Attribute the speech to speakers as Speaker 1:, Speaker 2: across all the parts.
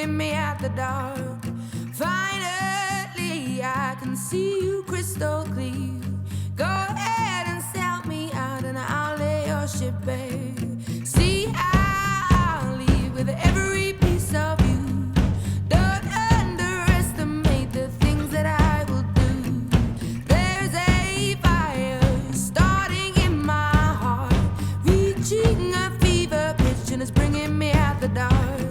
Speaker 1: bringing me out the dark. Finally, I can see you crystal clear. Go ahead and sell me out and I'll lay your ship bare. See, I'll leave with every piece of you. Don't underestimate the things that I will do. There's a fire starting in my heart, reaching a fever pitch and it's bringing me out the dark.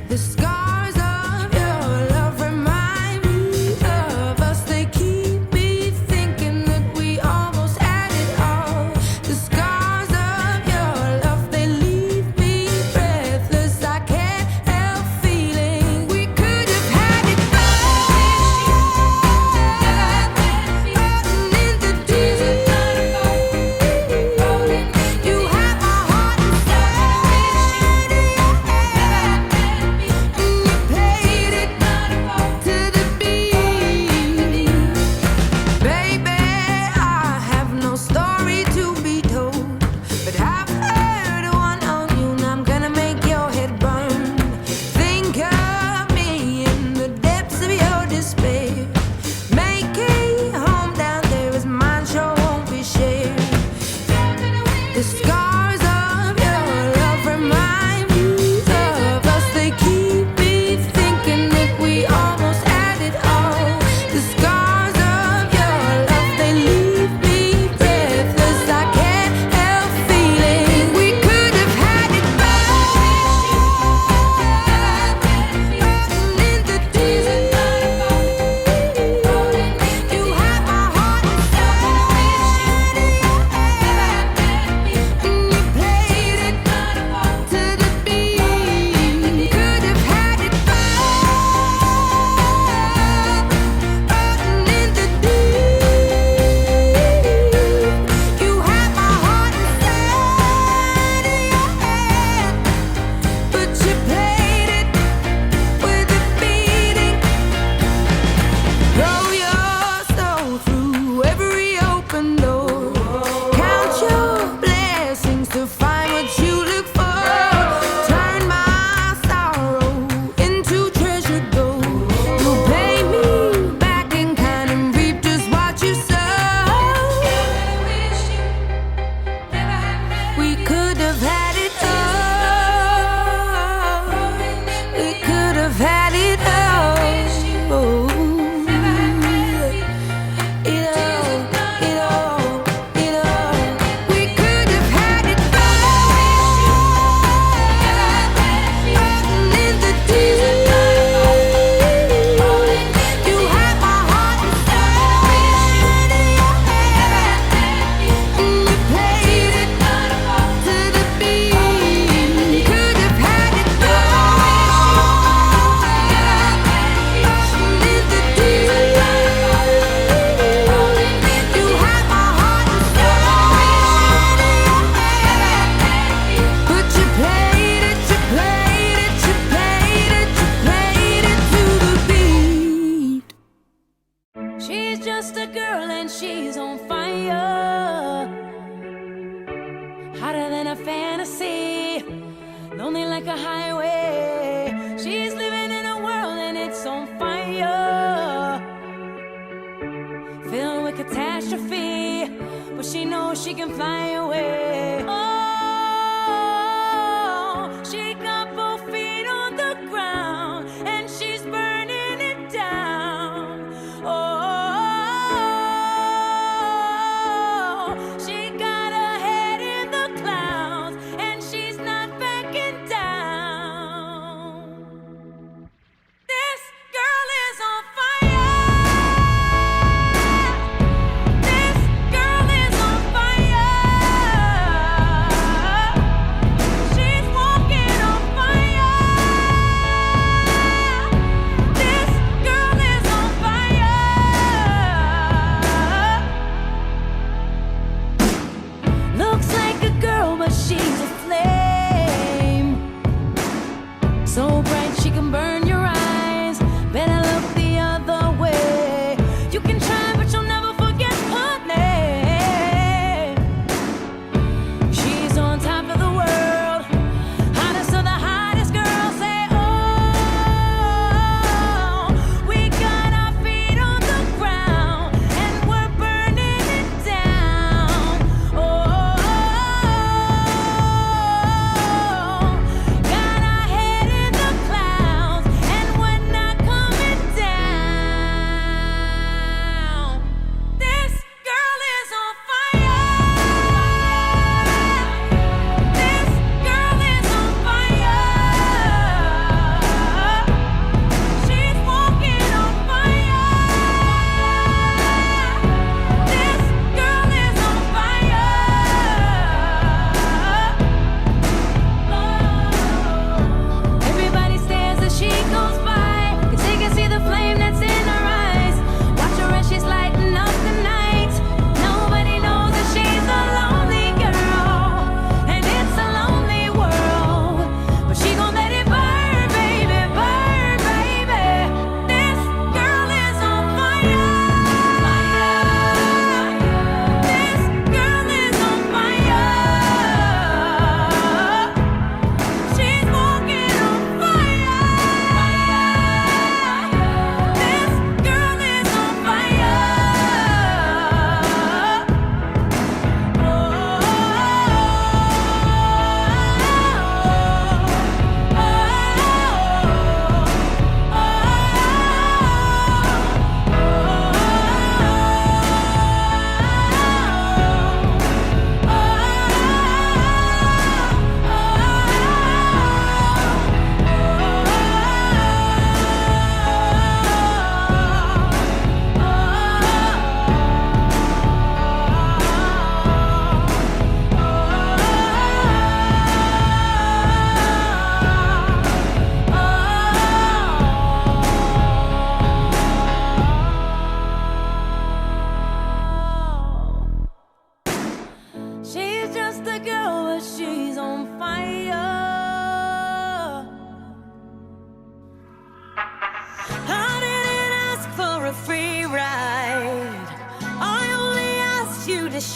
Speaker 1: The scars of your love remind me of us. They keep me thinking that we almost had it all. The scars of your love, they leave me breathless. I can't help feeling we could have had it all. In the deep, you have my heart inside, and you played it to the beat. Baby, I have no story to be told, but I've heard one on you, and I'm gonna make your head burn. Think of me in the depths of your despair. Make a home down there as mine sure won't be shared. The scars of your love remind me of us. They keep me thinking that we almost had it all. The scars of your love, they leave me breathless. I can't help feeling we could have had it all. In the deep, you have my heart inside, and you played it to the beat. Could have had it all. In the deep, you have my heart inside of your hand, but you played it with a beating. Throw your soul through every open door. Count your blessings to find what you look for. Turn my sorrow into treasure gold. You'll pay me back in kind and reap just what you sow. We could have had it all. We could have had it all. It all. We could have had it all. In the deep, you have my heart inside, and you played it to the beat. Could have had it all. In the deep, you have my heart inside, but you played it to the beat. She's just a girl and she's on fire, hotter than a fantasy, lonely like a highway. She's living in a world and it's on fire, filled with catastrophe, but she knows she can fly away. Oh, she got both feet on the ground and she's burning it down. Oh, she got her head in the clouds and she's not backing down. This girl is on fire. This girl is on fire.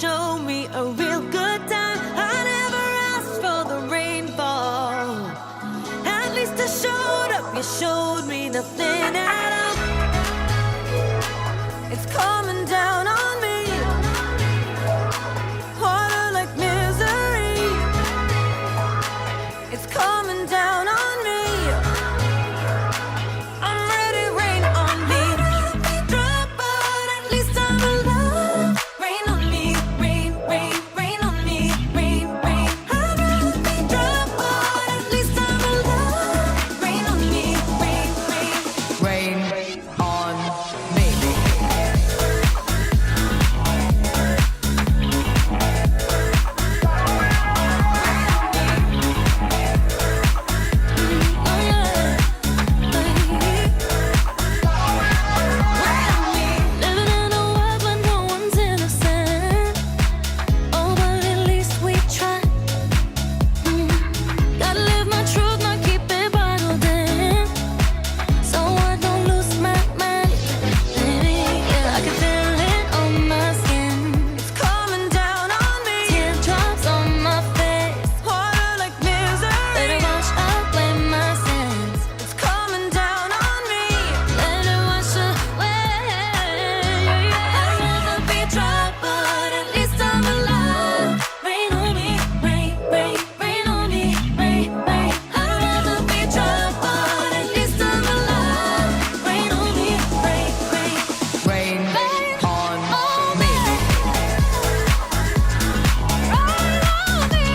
Speaker 1: show me a real good time. I never asked for the rainfall. At least I showed up, you showed me nothing at all. It's coming down on me, harder like misery. It's coming down on me. I'm ready, rain on me. Drop, but at least I'm alive. Rain on me, rain, rain, rain on me, rain, rain. I'd rather be drop, but at least I'm alive. Rain on me, rain, rain.
Speaker 2: Rain on me.
Speaker 1: Living in a world where no one's innocent. Oh, but at least we try. Gotta live my truth, not keep it bottled in, so I don't lose my mind. Baby, yeah, I can feel it on my skin. It's coming down on me. Teardrops on my face, harder like misery. Let it wash away my sins. It's coming down on me. Let it wash away. I'd rather be dry, but at least I'm alive. Rain on me, rain, rain, rain on me, rain, rain. I'd rather be dry, but at least I'm alive. Rain on me, rain, rain,
Speaker 2: Rain
Speaker 1: rain
Speaker 2: on
Speaker 1: on
Speaker 2: me.
Speaker 1: me. Rain on me.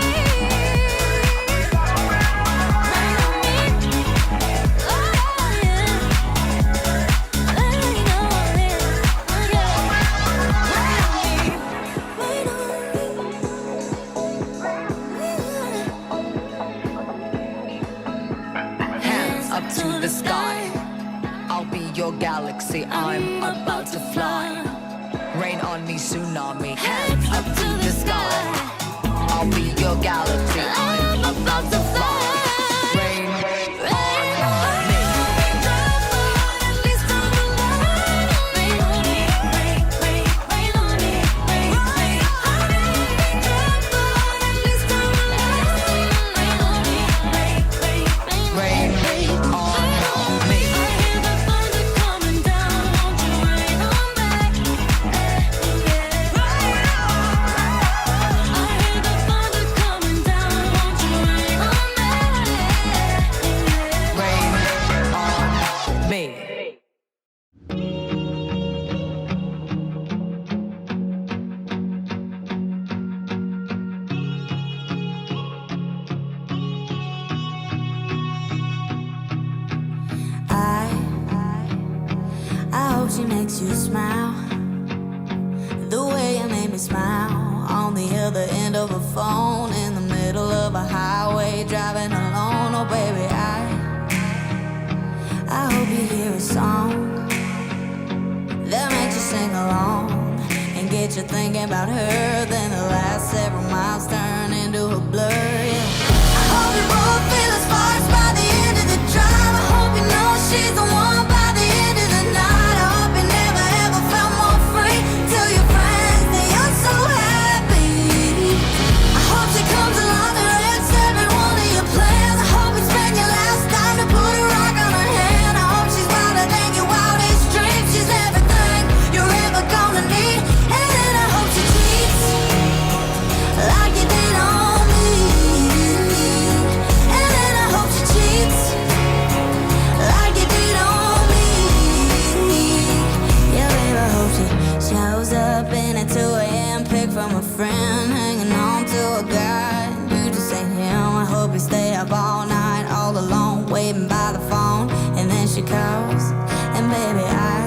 Speaker 1: Rain on me. Oh, yeah. Rain on me. Oh, yeah. Rain on
Speaker 2: Hands up to the sky. I'll be your galaxy. I'm about to fly. Rain on me, tsunami. Hands up to the sky. I'll be your galaxy. I'm about to fly. Rain on me.
Speaker 1: At least I'm alive. Rain on me, rain, rain, rain on me, rain, rain. At least I'm alive. Rain on me, rain, rain, rain,
Speaker 2: Rain on me.
Speaker 1: I hear the thunder coming down. Won't you rain on me? I hear the thunder coming down. Won't you rain on me?
Speaker 2: Rain on me.
Speaker 1: I hope she makes you smile the way you made me smile on the other end of a phone in the middle of a highway driving alone. Oh baby, I hope you hear a song that makes you sing along and get you thinking about her. Then the last several miles turn into a blur. Yeah. I hope you both feel as sparks by the end of the drive. I hope you know she's the one by the end of the night. I hope you never ever felt more free. Tell your friends that you're so happy. I hope she comes along and wrecks every one of your plans. I hope you spend your last dime to put a rock on her hand. I hope she's wilder than your wildest dreams. She's everything you're ever gonna need. And then I hope she cheats like you did on me. And then I hope she cheats like you did on me. Yeah, baby, I hope she shows up in at 2 a.m. pick from a friend, hanging on to a guy. You just ain't him. I hope you stay up all night, all alone, waiting by the phone. And then she calls, and baby, I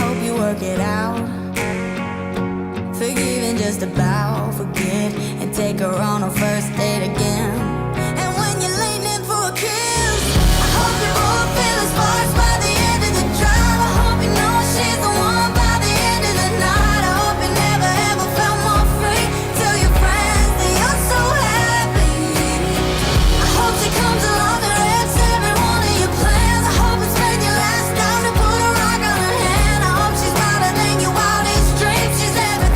Speaker 1: hope you work it out. Forgive and just about forget, and take her on a first date again. And when you're leaning in for a kiss, I hope you both feel as sparks by the end of the drive. I hope you know she's the one by the end of the night. I hope you never ever felt more free. Tell your friends that you're so happy. I hope she comes along and wrecks every one of your plans. I hope you spend your last dime to put a rock on her hand. I hope she's wilder than your wildest dreams. She's everything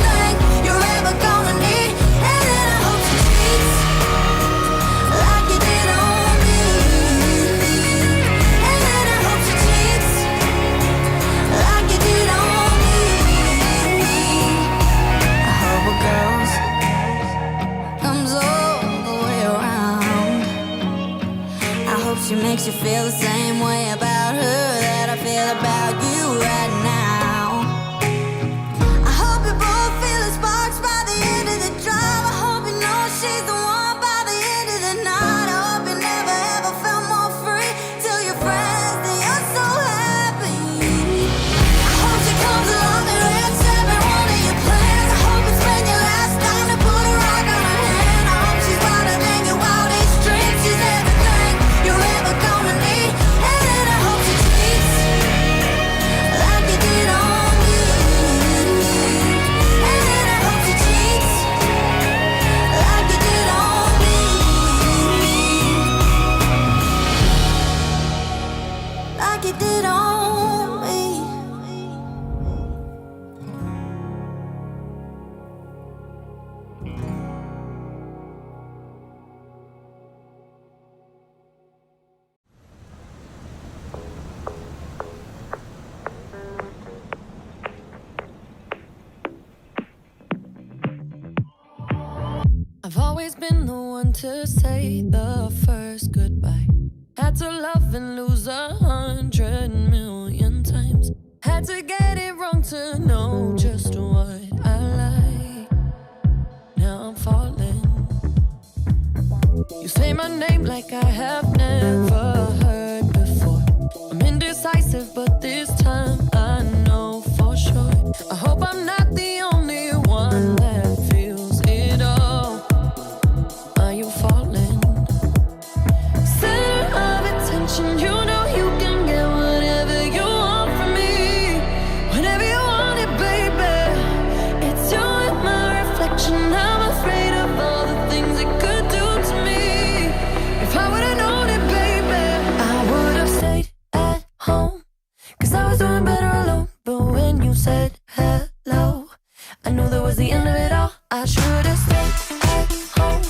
Speaker 1: feel about you right now. I hope you both feel the sparks by the end of the drive. I hope you know she's the one by the end of the night. I hope you never ever felt more free. Tell your friends that you're so happy. I hope she comes along and wrecks every one of your plans. I hope it's been your last time to put a rock on her hand. I hope she's wilder than your wildest dreams. She's everything you're ever gonna need. And then I hope she cheats like you did on me. And then I hope she cheats like you did on me. Like you did on me.
Speaker 3: I've always been the one to say the first goodbye. Had to love and lose 100,000,000 times. Had to get it wrong to know just what I like. Now I'm falling. You say my name like I have never heard before. I'm indecisive, but this time I know for sure. I hope I'm not the only one that feels it all. Are you falling? Center of attention, you know you can get whatever you want from me. Whenever you want it, baby. It's you and my reflection. I'm afraid of all the things it could do to me. If I would've known it, baby, I would've stayed at home. 'Cause I was doing better alone. But when you said hello, I knew that was the end of it all. I should've stayed at home.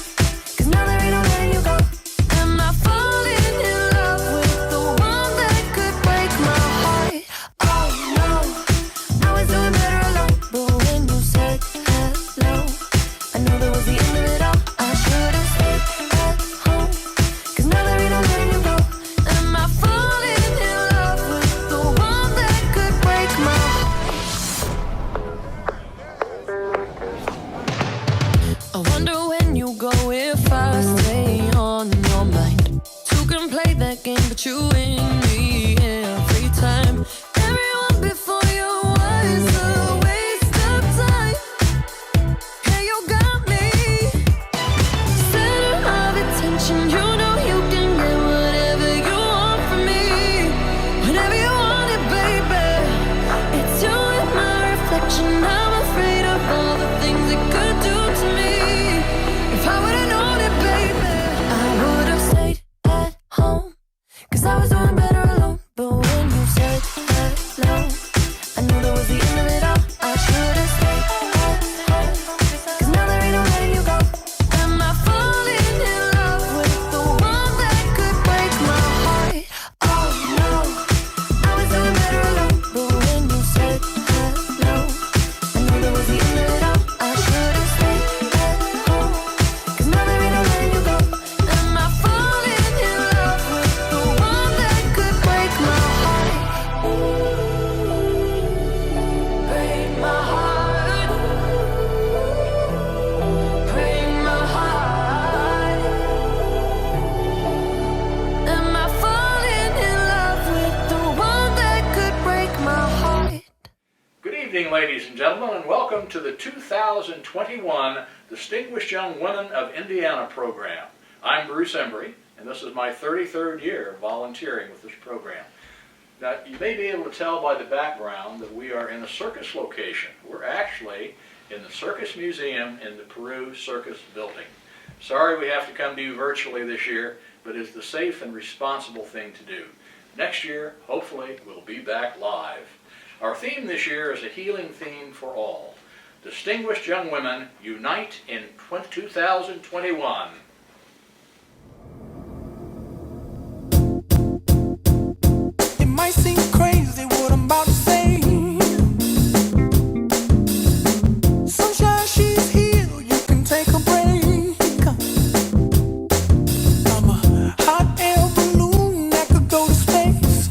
Speaker 3: 'Cause now there ain't no letting you go. Am I falling in love with the one that could break my heart? Oh no, I was doing better alone. But when you said hello, I knew that was the end of it all. I should've stayed at home. 'Cause now there ain't no letting you go. Am I falling in love with the one that could break my heart? I wonder when you go if I stay on your mind. Two can play that game, but you win me every time. Everyone before you was a waste of time. Yeah, you got me. Center of attention, you know you can get whatever you want from me. Whenever you want it, baby. It's you and my reflection. I'm afraid of all the things it could do to me. If I would've known it, baby, I would've stayed at home. 'Cause I was doing better alone. But when you said hello, I knew that was the end of it all. I should've stayed at home. 'Cause now there ain't no letting you go. Am I falling in love with the one that could break my heart? Oh no, I was doing better alone. But when you said hello, I knew that was the end of it all. I should've stayed at home. 'Cause now there ain't no letting you go. Am I falling in love with the one that could break my heart? Break my heart. Break my heart. Am I falling in love with the one that could break my heart?
Speaker 4: Good evening, ladies and gentlemen, and welcome to the 2021 Distinguished Young Women of Indiana program. I'm Bruce Embry, and this is my 33rd year volunteering with this program. Now, you may be able to tell by the background that we are in a circus location. We're actually in the Circus Museum in the Peru Circus Building. Sorry we have to come to you virtually this year, but it's the safe and responsible thing to do. Next year, hopefully, we'll be back live. Our theme this year is a healing theme for all. Distinguished young women, unite in 2021.
Speaker 5: It might seem crazy what I'm about to say. Sunshine, she's here, you can take a break. I'm a hot air balloon that could go to space.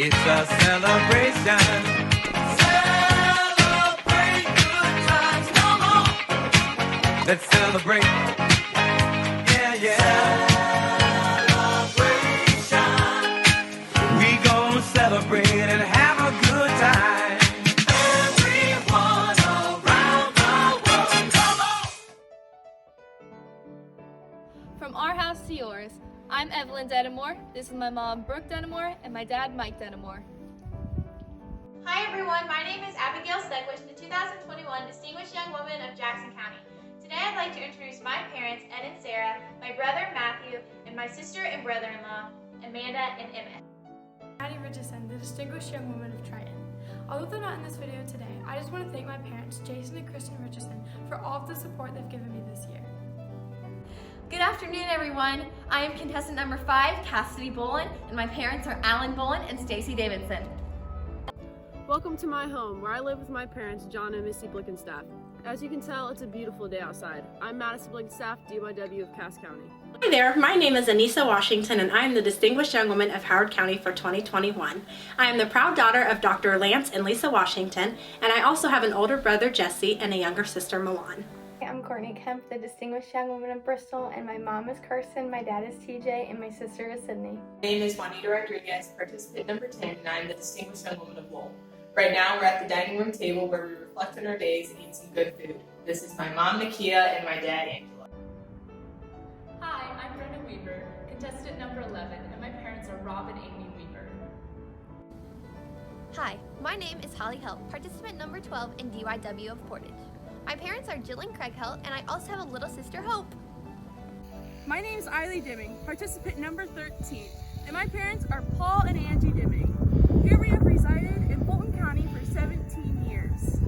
Speaker 6: It's a celebration. Celebrate good times, come on. Let's celebrate. Yeah, yeah. Celebration. We gonna celebrate and have a good time. Everyone around the world, come on.
Speaker 7: From our house to yours, I'm Evelyn Denimore. This is my mom, Brooke Denimore, and my dad, Mike Denimore.
Speaker 8: Hi everyone, my name is Abigail Stegwish, the 2021 Distinguished Young Woman of Jackson County. Today I'd like to introduce my parents, Ed and Sarah, my brother Matthew, and my sister and brother-in-law, Amanda and Emmett.
Speaker 9: Maddie Richardson, the Distinguished Young Woman of Triton. Although they're not in this video today, I just want to thank my parents, Jason and Kristen Richardson, for all of the support they've given me this year.
Speaker 10: Good afternoon, everyone. I am contestant number 5, Cassidy Bolin, and my parents are Alan Bolin and Stacy Davidson.
Speaker 11: Welcome to my home, where I live with my parents, John and Missy Blickenstaff. As you can tell, it's a beautiful day outside. I'm Madison Blickenstaff, DYW of Cass County.
Speaker 12: Hi there, my name is Anissa Washington and I am the Distinguished Young Woman of Howard County for 2021. I am the proud daughter of Dr. Lance and Lisa Washington, and I also have an older brother, Jesse, and a younger sister, Milan.
Speaker 13: I'm Courtney Kemp, the Distinguished Young Woman of Bristol, and my mom is Kirsten, my dad is TJ, and my sister is Sydney.
Speaker 14: My name is Juanita Rodriguez, participant number 10, and I'm the Distinguished Young Woman of Lowell. Right now, we're at the dining room table where we reflect on our days and eat some good food. This is my mom, Nakia, and my dad, Angela.
Speaker 15: Hi, I'm Brenda Weaver, contestant number 11, and my parents are Rob and Amy Weaver.
Speaker 16: Hi, my name is Holly Helt, participant number 12 in DYW of Portage. My parents are Jill and Craig Helt, and I also have a little sister, Hope.
Speaker 17: My name is Eillie Deming, participant number 13, and my parents are Paul and Angie Deming. Here we have resided in Fulton County for 17 years.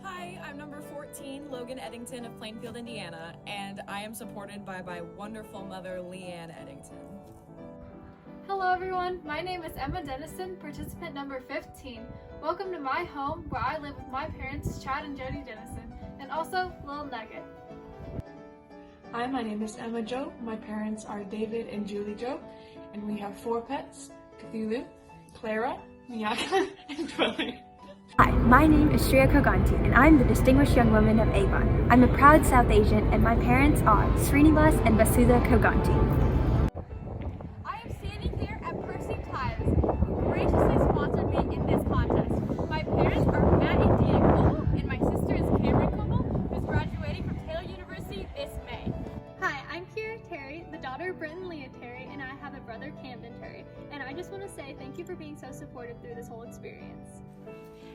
Speaker 18: Hi, I'm number 14, Logan Eddington of Plainfield, Indiana, and I am supported by my wonderful mother, Leanne Eddington.
Speaker 7: Hello everyone, my name is Emma Dennison, participant number 15. Welcome to my home where I live with my parents, Chad and Jody Dennison, and also Lil Nugget.
Speaker 19: Hi, my name is Emma Joe. My parents are David and Julie Joe, and we have 4 pets, Cthulhu, Clara, Miyaka, and Twilly.
Speaker 20: Hi, my name is Shreya Koganti, and I'm the Distinguished Young Woman of Avon. I'm a proud South Asian, and my parents are Srinivas and Vasudha Koganti.
Speaker 7: I am standing here at Percy Tiles, who graciously sponsored me in this contest. My parents are Matt and Dina Coble, and my sister is Cameron Coble, who's graduating from Taylor University this May.
Speaker 21: Hi, I'm Kira Terry, the daughter of Brent and Leah Terry, and I have a brother, Camden Terry. And I just want to say thank you for being so supportive through this whole experience.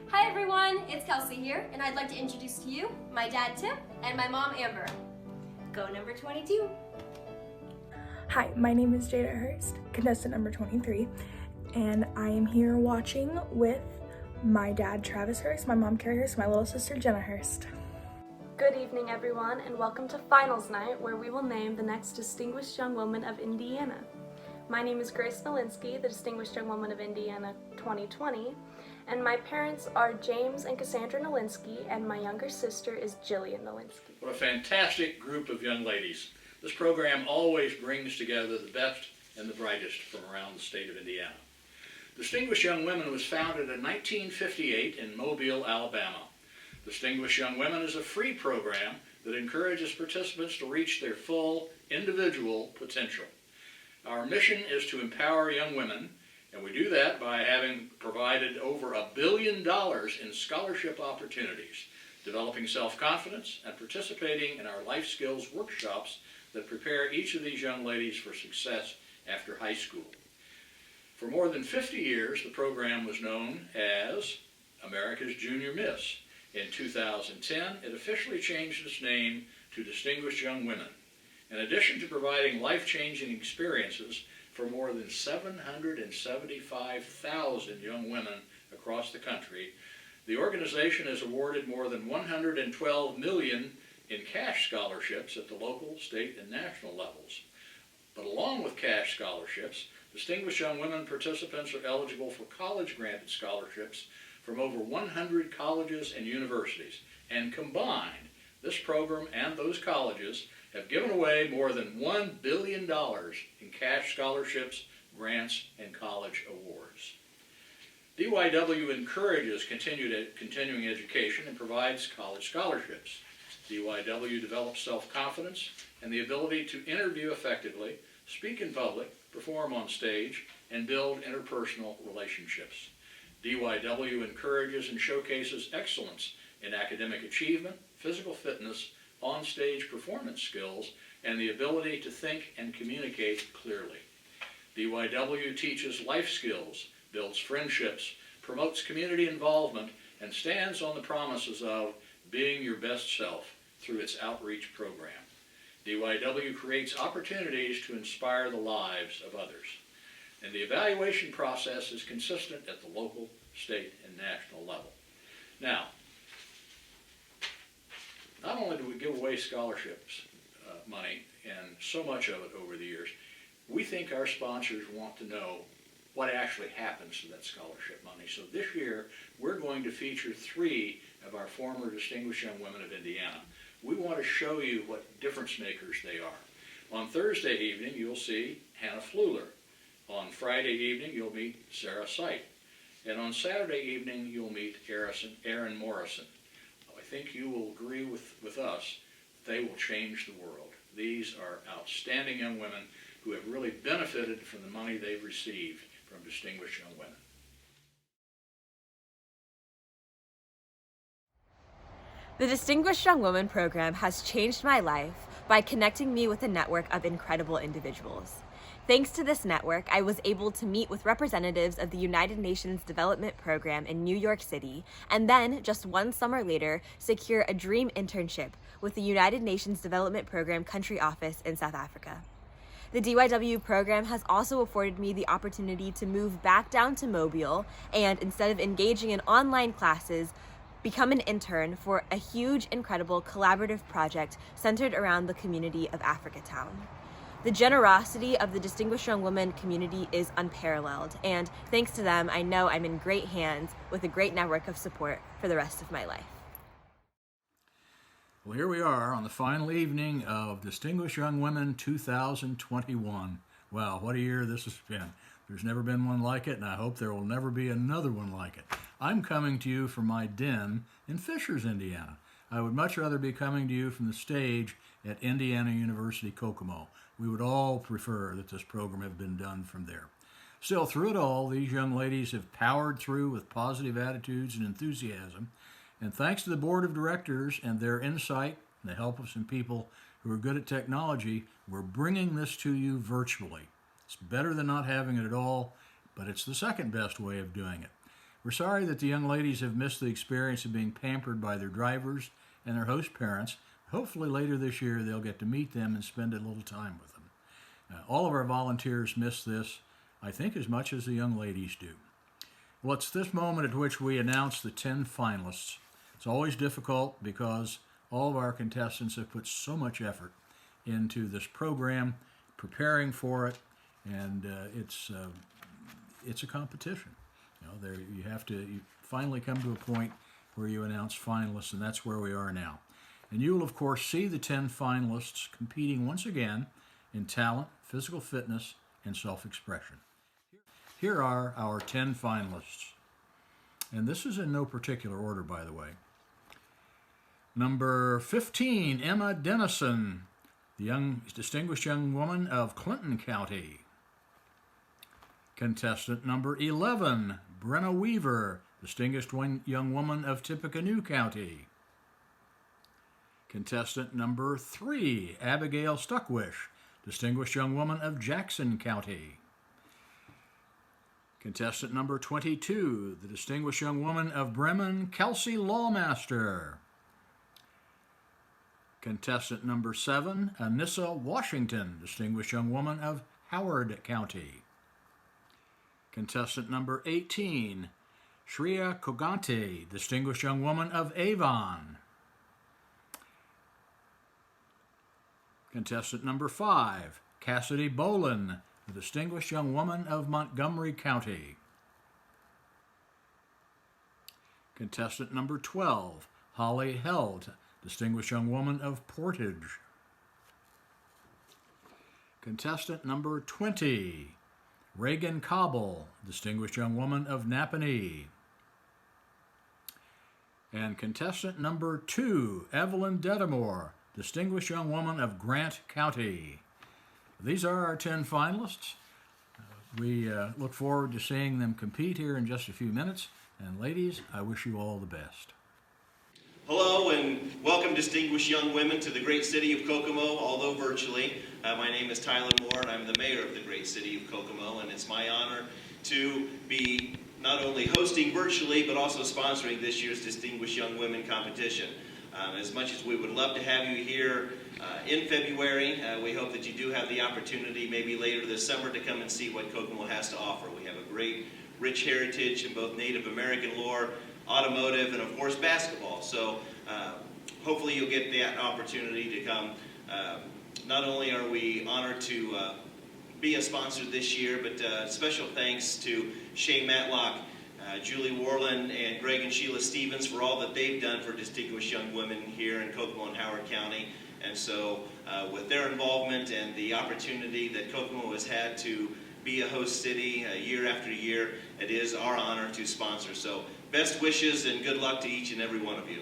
Speaker 10: Hi everyone, it's Kelsey here, and I'd like to introduce to you my dad Tim and my mom Amber. Go number 22.
Speaker 22: Hi, my name is Jada Hurst, contestant number 23, and I am here watching with my dad Travis Hurst, my mom Carrie Hurst, my little sister Jenna Hurst.
Speaker 23: Good evening everyone, and welcome to Finals Night, where we will name the next Distinguished Young Woman of Indiana. My name is Grace Nolinsky, the Distinguished Young Woman of Indiana 2020, and my parents are James and Cassandra Nolinsky, and my younger sister is Jillian Nolinsky.
Speaker 4: What a fantastic group of young ladies. This program always brings together the best and the brightest from around the state of Indiana. Distinguished Young Women was founded in 1958 in Mobile, Alabama. Distinguished Young Women is a free program that encourages participants to reach their full individual potential. Our mission is to empower young women, and we do that by having provided over $1 billion in scholarship opportunities, developing self-confidence, and participating in our life skills workshops that prepare each of these young ladies for success after high school. For more than 50 years, the program was known as America's Junior Miss. In 2010, it officially changed its name to Distinguished Young Women. In addition to providing life-changing experiences for more than 775,000 young women across the country, the organization has awarded more than $112 million in cash scholarships at the local, state, and national levels. But along with cash scholarships, Distinguished Young Women participants are eligible for college-granted scholarships from over 100 colleges and universities. And combined, this program and those colleges have given away more than $1 billion in cash scholarships grants, and college awards. DYW encourages continuing education and provides college scholarships. DYW develops self-confidence and the ability to interview effectively, speak in public, perform on stage, and build interpersonal relationships. DYW encourages and showcases excellence in academic achievement, physical fitness, on-stage performance skills, and the ability to think and communicate clearly. DYW teaches life skills, builds friendships, promotes community involvement, and stands on the promises of being your best self through its outreach program. DYW creates opportunities to inspire the lives of others. And the evaluation process is consistent at the local, state, and national level. Now, not only do we give away scholarships money, and so much of it over the years, we think our sponsors want to know what actually happens to that scholarship money. So this year, we're going to feature 3 of our former Distinguished Young Women of Indiana. We want to show you what difference makers they are. On Thursday evening, you'll see Hannah Fluler. On Friday evening, you'll meet Sarah Sight. And on Saturday evening, you'll meet Erin Morrison. I think you will agree with us, they will change the world. These are outstanding young women who have really benefited from the money they've received from Distinguished Young Women.
Speaker 1: The Distinguished Young Woman program has changed my life by connecting me with a network of incredible individuals. Thanks to this network, I was able to meet with representatives of the United Nations Development Program in New York City, and then, just one summer later, secure a dream internship with the United Nations Development Program country office in South Africa. The DYW program has also afforded me the opportunity to move back down to Mobile and, instead of engaging in online classes, become an intern for a huge, incredible collaborative project centered around the community of Africatown. The generosity of the Distinguished Young Women community is unparalleled, and thanks to them, I know I'm in great hands with a great network of support for the rest of my life.
Speaker 4: Well, here we are on the final evening of Distinguished Young Women 2021. Wow, what a year this has been. There's never been one like it, and I hope there will never be another one like it. I'm coming to you from my den in Fishers, Indiana. I would much rather be coming to you from the stage at Indiana University Kokomo. We would all prefer that this program have been done from there. Still, through it all, these young ladies have powered through with positive attitudes and enthusiasm. And thanks to the board of directors and their insight and the help of some people who are good at technology, we're bringing this to you virtually. It's better than not having it at all, but it's the second best way of doing it. We're sorry that the young ladies have missed the experience of being pampered by their drivers and their host parents. Hopefully later this year they'll get to meet them and spend a little time with them. All of our volunteers miss this, I think, as much as the young ladies do. Well, it's this moment at which we announce the 10 finalists. It's always difficult because all of our contestants have put so much effort into this program, preparing for it, and it's a competition. You know, you finally come to a point where you announce finalists, and that's where we are now. And you will, of course, see the 10 finalists competing once again in talent, physical fitness, and self-expression. Here are our 10 finalists. And this is in no particular order, by the way. Number 15, Emma Dennison, the distinguished young woman of Clinton County. Contestant number 11, Brenna Weaver, distinguished young woman of Tippecanoe County. Contestant number 3, Abigail Stuckwish, distinguished young woman of Jackson County. Contestant number 22, the distinguished young woman of Bremen, Kelsey Lawmaster. Contestant number 7, Anissa Washington, distinguished young woman of Howard County. Contestant number 18, Shreya Kogante, distinguished young woman of Avon. Contestant number 5, Cassidy Bolin, the distinguished young woman of Montgomery County. Contestant number 12, Holly Held, distinguished young woman of Portage. Contestant number 20, Reagan Cobble, Distinguished Young Woman of Napanee. And contestant number 2, Evelyn Dedamore, Distinguished Young Woman of Grant County. These are our 10 finalists. We look forward to seeing them compete here in just a few minutes. And ladies, I wish you all the best.
Speaker 2: Hello and welcome distinguished young women to the great city of Kokomo, although virtually. My name is Tyler Moore and I'm the mayor of the great city of Kokomo, and it's my honor to be not only hosting virtually but also sponsoring this year's Distinguished Young Women competition. As much as we would love to have you here in February, we hope that you do have the opportunity maybe later this summer to come and see what Kokomo has to offer. We have a great rich heritage in both Native American lore, automotive, and of course basketball. So hopefully you'll get that opportunity to come. Not only are we honored to be a sponsor this year, but special thanks to Shay Matlock, Julie Warland, and Greg and Sheila Stevens for all that they've done for distinguished young women here in Kokomo and Howard County. And so with their involvement and the opportunity that Kokomo has had to be a host city year after year, it is our honor to sponsor. So best wishes and good luck to each and every one of you.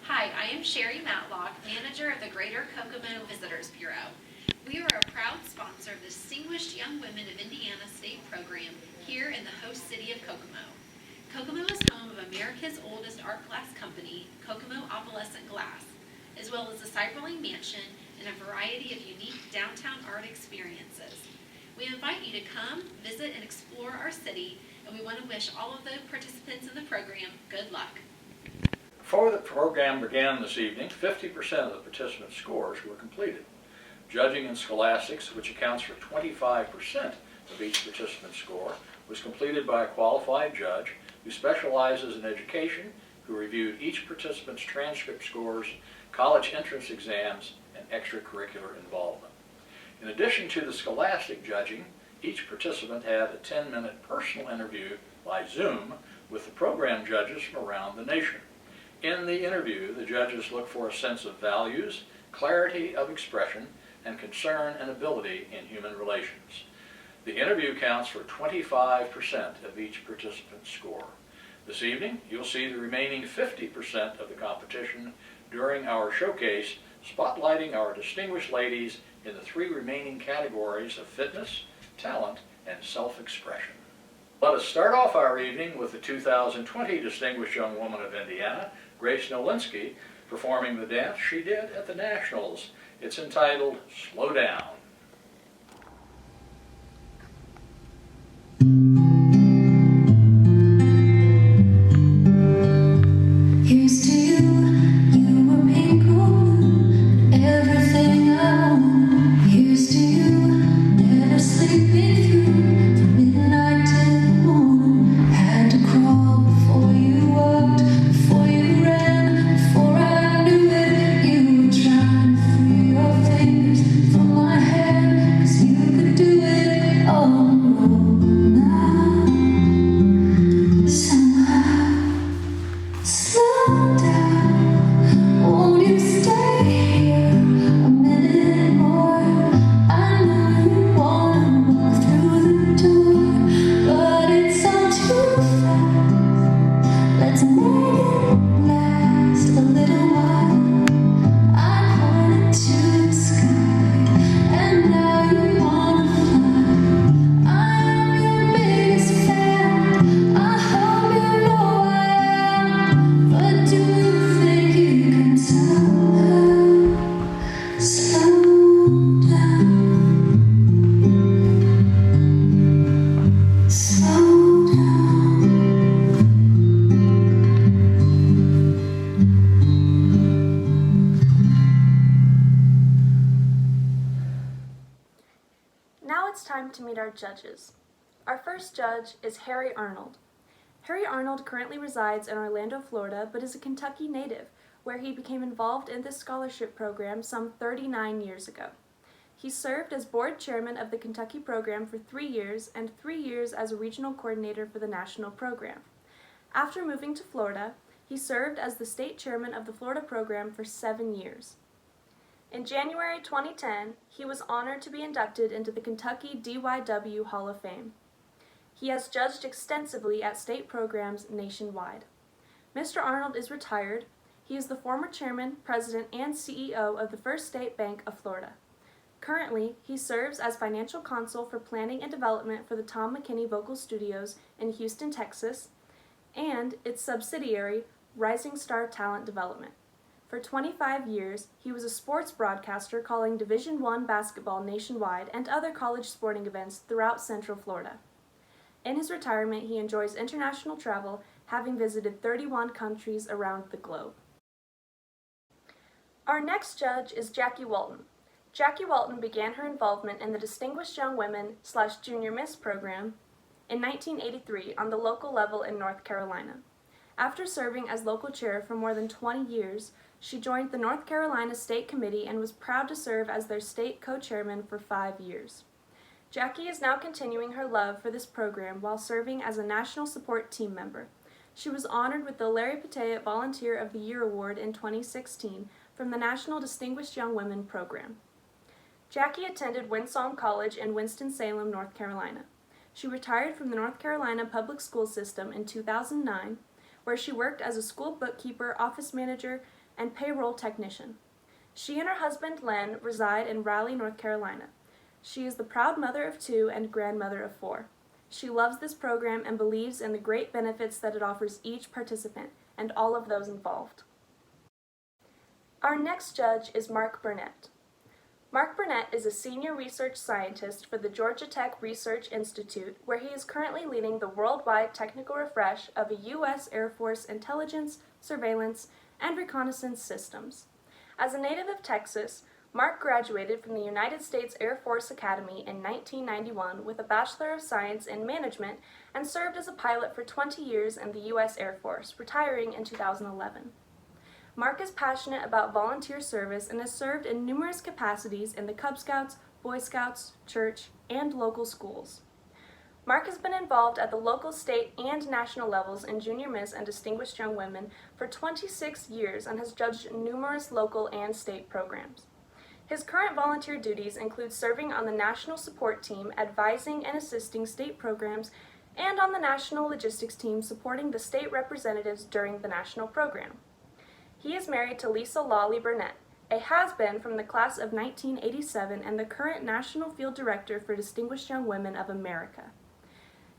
Speaker 3: Hi, I am Sherry Matlock, manager of the Greater Kokomo Visitors Bureau. We are a proud sponsor of the Distinguished Young Women of Indiana State Program here in the host city of Kokomo. Kokomo is home of America's oldest art glass company, Kokomo Opalescent Glass, as well as the Cyberling Mansion and a variety of unique downtown art experiences. We invite you to come, visit, and explore our city, and we want to wish all of the participants in the program good luck.
Speaker 4: Before the program began this evening, 50% of the participant scores were completed. Judging in scholastics, which accounts for 25% of each participant's score, was completed by a qualified judge who specializes in education, who reviewed each participant's transcript scores, college entrance exams, and extracurricular involvement. In addition to the scholastic judging, each participant had a 10-minute personal interview by Zoom with the program judges from around the nation. In the interview, the judges look for a sense of values, clarity of expression, and concern and ability in human relations. The interview counts for 25% of each participant's score. This evening, you'll see the remaining 50% of the competition during our showcase, spotlighting our distinguished ladies in the 3 remaining categories of fitness, talent, and self-expression. Let us start off our evening with the 2020 Distinguished Young Woman of Indiana, Grace Nowinski, performing the dance she did at the Nationals. It's entitled Slow Down.
Speaker 6: Here's to you were pink or blue, everything I want. Here's to you, never sleeping through from midnight till the morning. Had to crawl before you walked, before you ran, before I knew it. You were trying to free your fingers from my hair, 'cause you could do it all now. Somehow, slow down, won't you stay here a minute more? I know you wanna walk through the door, but it's all too fast. Let's make it last a little while. I pointed to the sky, and now you wanna fly. I am your biggest fan, I hope you know I am. But do you think you can tell? Slow down, slow down.
Speaker 23: Now it's time to meet our judges. Our first judge is Harry Arnold. Harry Arnold currently resides in Orlando, Florida, but is a Kentucky native, where he became involved in this scholarship program some 39 years ago. He served as board chairman of the Kentucky program for 3 years and 3 years as a regional coordinator for the national program. After moving to Florida, he served as the state chairman of the Florida program for 7 years. In January 2010, he was honored to be inducted into the Kentucky DYW Hall of Fame. He has judged extensively at state programs nationwide. Mr. Arnold is retired. He is the former chairman, president, and CEO of the First State Bank of Florida. Currently, he serves as financial counsel for planning and development for the Tom McKinney Vocal Studios in Houston, Texas, and its subsidiary, Rising Star Talent Development. For 25 years, he was a sports broadcaster calling Division I basketball nationwide and other college sporting events throughout Central Florida. In his retirement, he enjoys international travel, having visited 31 countries around the globe. Our next judge is Jackie Walton. Jackie Walton began her involvement in the Distinguished Young Women/Junior Miss program in 1983 on the local level in North Carolina. After serving as local chair for more than 20 years, she joined the North Carolina State Committee and was proud to serve as their state co-chairman for 5 years. Jackie is now continuing her love for this program while serving as a national support team member. She was honored with the Larry Patea Volunteer of the Year Award in 2016 from the National Distinguished Young Women program. Jackie attended Winsong College in Winston-Salem, North Carolina. She retired from the North Carolina public school system in 2009, where she worked as a school bookkeeper, office manager, and payroll technician. She and her husband, Len, reside in Raleigh, North Carolina. She is the proud mother of 2 and grandmother of 4. She loves this program and believes in the great benefits that it offers each participant and all of those involved. Our next judge is Mark Burnett. Mark Burnett is a senior research scientist for the Georgia Tech Research Institute, where he is currently leading the worldwide technical refresh of a U.S. Air Force intelligence, surveillance, and reconnaissance systems. As a native of Texas, Mark graduated from the United States Air Force Academy in 1991 with a Bachelor of Science in Management and served as a pilot for 20 years in the U.S. Air Force, retiring in 2011. Mark is passionate about volunteer service and has served in numerous capacities in the Cub Scouts, Boy Scouts, church, and local schools. Mark has been involved at the local, state, and national levels in Junior Miss and Distinguished Young Women for 26 years and has judged numerous local and state programs. His current volunteer duties include serving on the national support team, advising and assisting state programs, and on the national logistics team supporting the state representatives during the national program. He is married to Lisa Lawley Burnett, a has-been from the class of 1987 and the current National Field Director for Distinguished Young Women of America.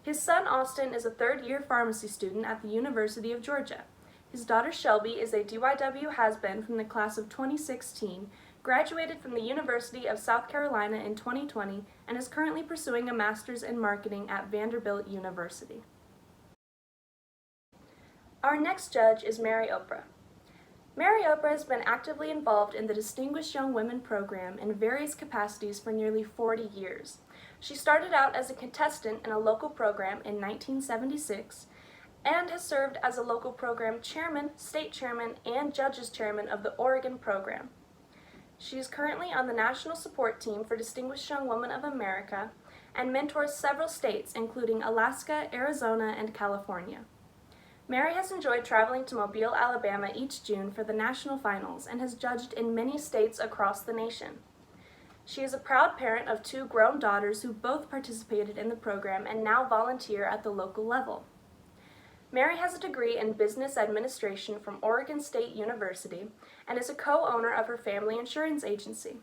Speaker 23: His son Austin is a third-year pharmacy student at the University of Georgia. His daughter Shelby is a DYW has-been from the class of 2016, graduated from the University of South Carolina in 2020, and is currently pursuing a master's in marketing at Vanderbilt University. Our next judge is Mary Oprah. Mary Oprah has been actively involved in the Distinguished Young Women program in various capacities for nearly 40 years. She started out as a contestant in a local program in 1976 and has served as a local program chairman, state chairman, and judges chairman of the Oregon program. She is currently on the national support team for Distinguished Young Women of America and mentors several states, including Alaska, Arizona, and California. Mary has enjoyed traveling to Mobile, Alabama each June for the national finals and has judged in many states across the nation. She is a proud parent of 2 grown daughters who both participated in the program and now volunteer at the local level. Mary has a degree in business administration from Oregon State University and is a co-owner of her family insurance agency.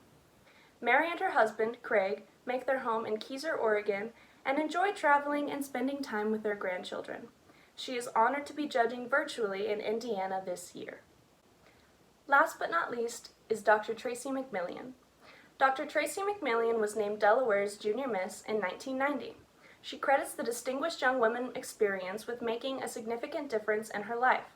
Speaker 23: Mary and her husband, Craig, make their home in Keyser, Oregon, and enjoy traveling and spending time with their grandchildren. She is honored to be judging virtually in Indiana this year. Last but not least is Dr. Tracy McMillian. Dr. Tracy McMillian was named Delaware's Junior Miss in 1990. She credits the Distinguished Young Women experience with making a significant difference in her life.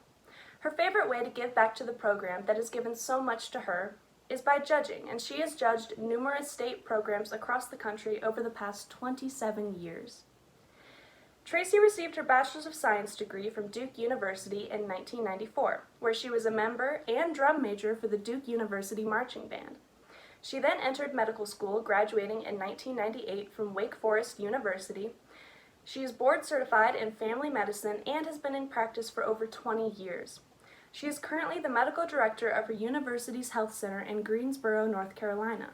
Speaker 23: Her favorite way to give back to the program that has given so much to her is by judging, and she has judged numerous state programs across the country over the past 27 years. Tracy received her Bachelor's of Science degree from Duke University in 1994, where she was a member and drum major for the Duke University Marching Band. She then entered medical school, graduating in 1998 from Wake Forest University. She is board certified in family medicine and has been in practice for over 20 years. She is currently the medical director of her university's health center in Greensboro, North Carolina.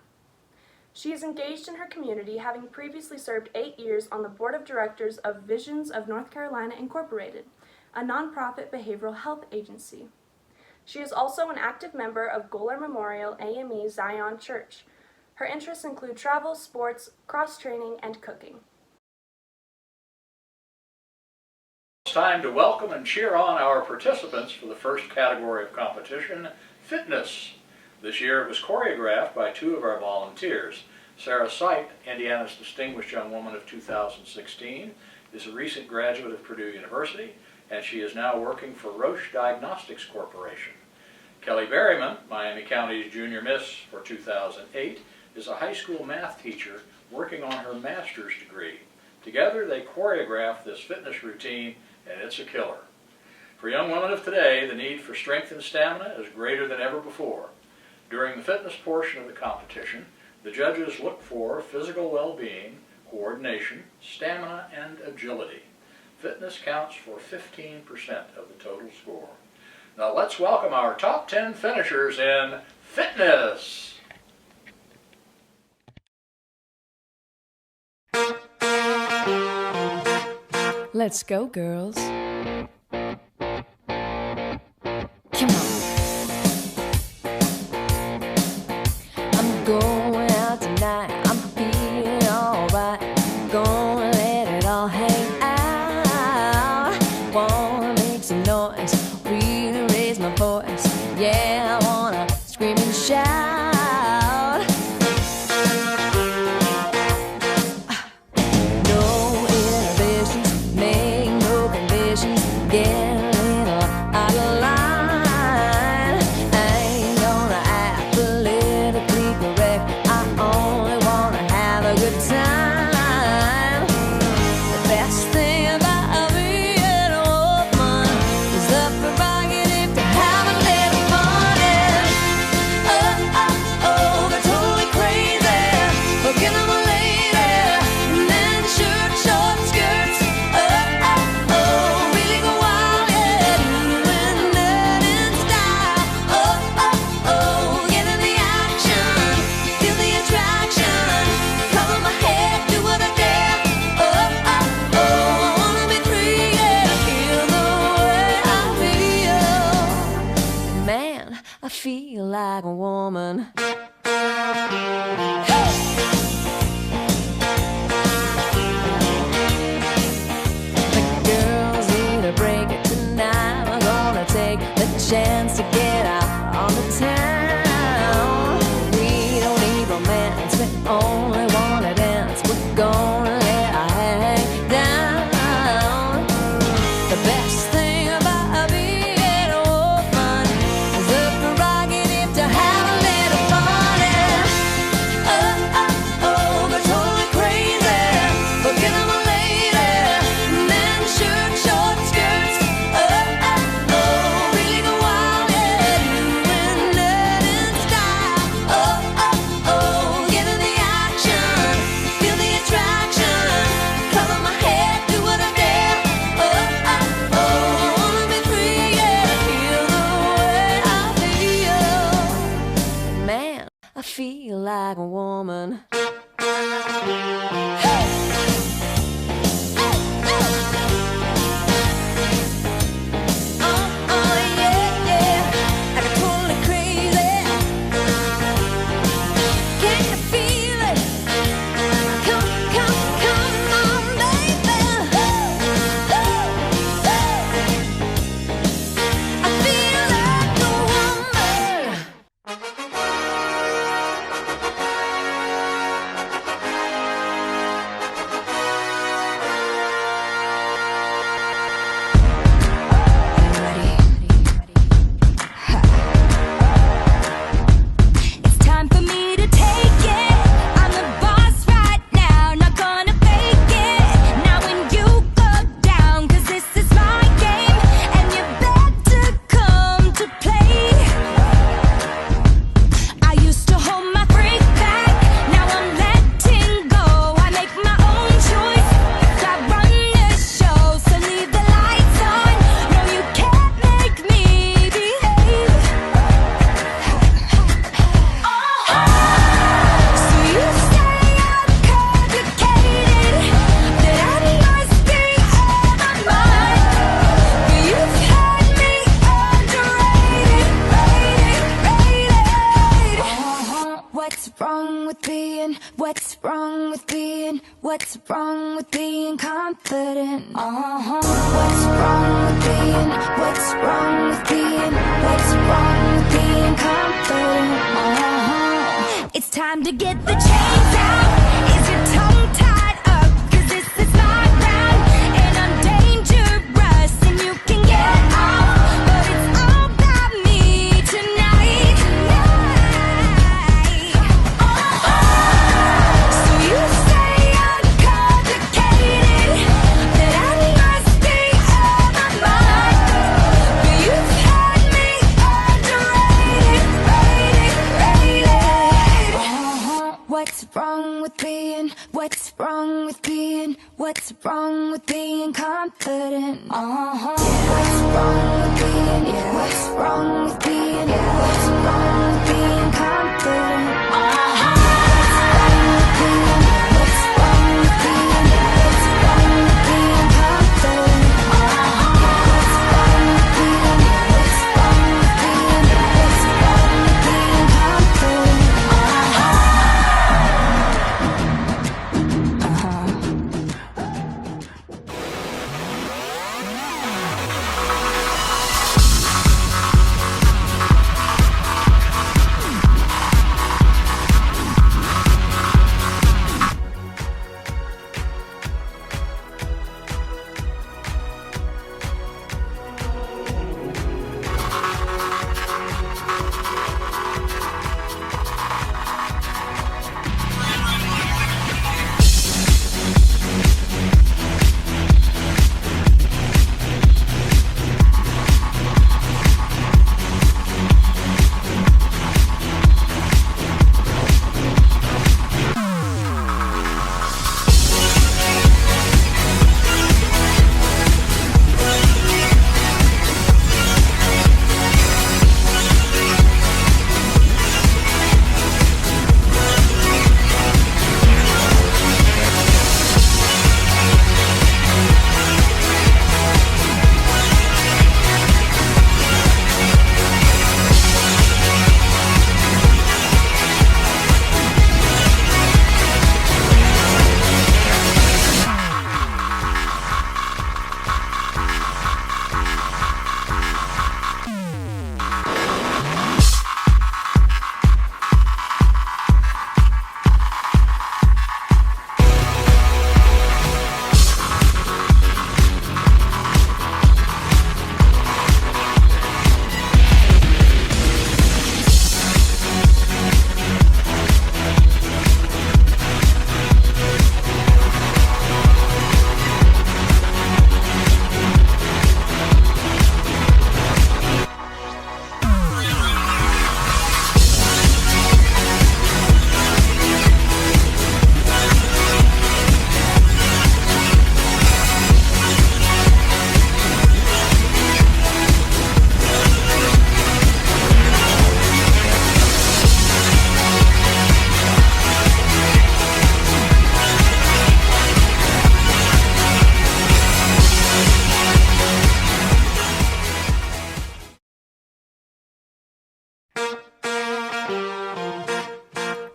Speaker 23: She is engaged in her community, having previously served 8 years on the board of directors of Visions of North Carolina Incorporated, a nonprofit behavioral health agency. She is also an active member of Goler Memorial AME Zion Church. Her interests include travel, sports, cross-training, and cooking.
Speaker 4: It's time to welcome and cheer on our participants for the first category of competition, fitness. This year it was choreographed by 2 of our volunteers. Sarah Sipe, Indiana's Distinguished Young Woman of 2016, is a recent graduate of Purdue University, and she is now working for Roche Diagnostics Corporation. Kelly Berryman, Miami County's Junior Miss for 2008, is a high school math teacher working on her master's degree. Together they choreographed this fitness routine, and it's a killer. For young women of today, the need for strength and stamina is greater than ever before. During the fitness portion of the competition, the judges look for physical well-being, coordination, stamina, and agility. Fitness counts for 15% of the total score. Now let's welcome our top 10 finishers in fitness.
Speaker 5: Let's go, girls. Come on. I'm going out tonight. I'm feeling alright. Gonna let it all hang out. Wanna make some noise, really raise my voice. Yeah, I wanna scream and shout. Like a woman. The girls need a break tonight. We're gonna take the chance to get out on the town. We don't need romance, we only wanna dance. We're gonna let our hair hang down. The best thing about being a woman is the prerogative to have a little party. Oh, oh, oh, we're totally crazy. Forget I'm a lady. Men, shirt, short skirts. Oh, oh, oh, really go wild, yeah. Doing that in style. Oh, oh, oh, get in the action. Feel the attraction. Cover my head, do what I dare. Oh, oh, oh, wanna be free, yeah. Feel the way I feel. Man, I feel like a woman.
Speaker 6: with being, what's wrong with being, what's wrong with being confident? What's wrong with being, what's wrong with being, what's wrong with being confident? It's time to get the chains out. Is your tongue tied up? 'Cause this is my round, and I'm dangerous, and you can get off, but it's all about me tonight. So you say I'm complicated, that I must be out of my mind, but you've had me underrated, rated. What's wrong with being, what's wrong with being, what's wrong with being confident? What's wrong with being, what's wrong with being, what's wrong with being confident? What's wrong with being, what's wrong with being confident? What's wrong with being, what's wrong with being, what's wrong with being confident?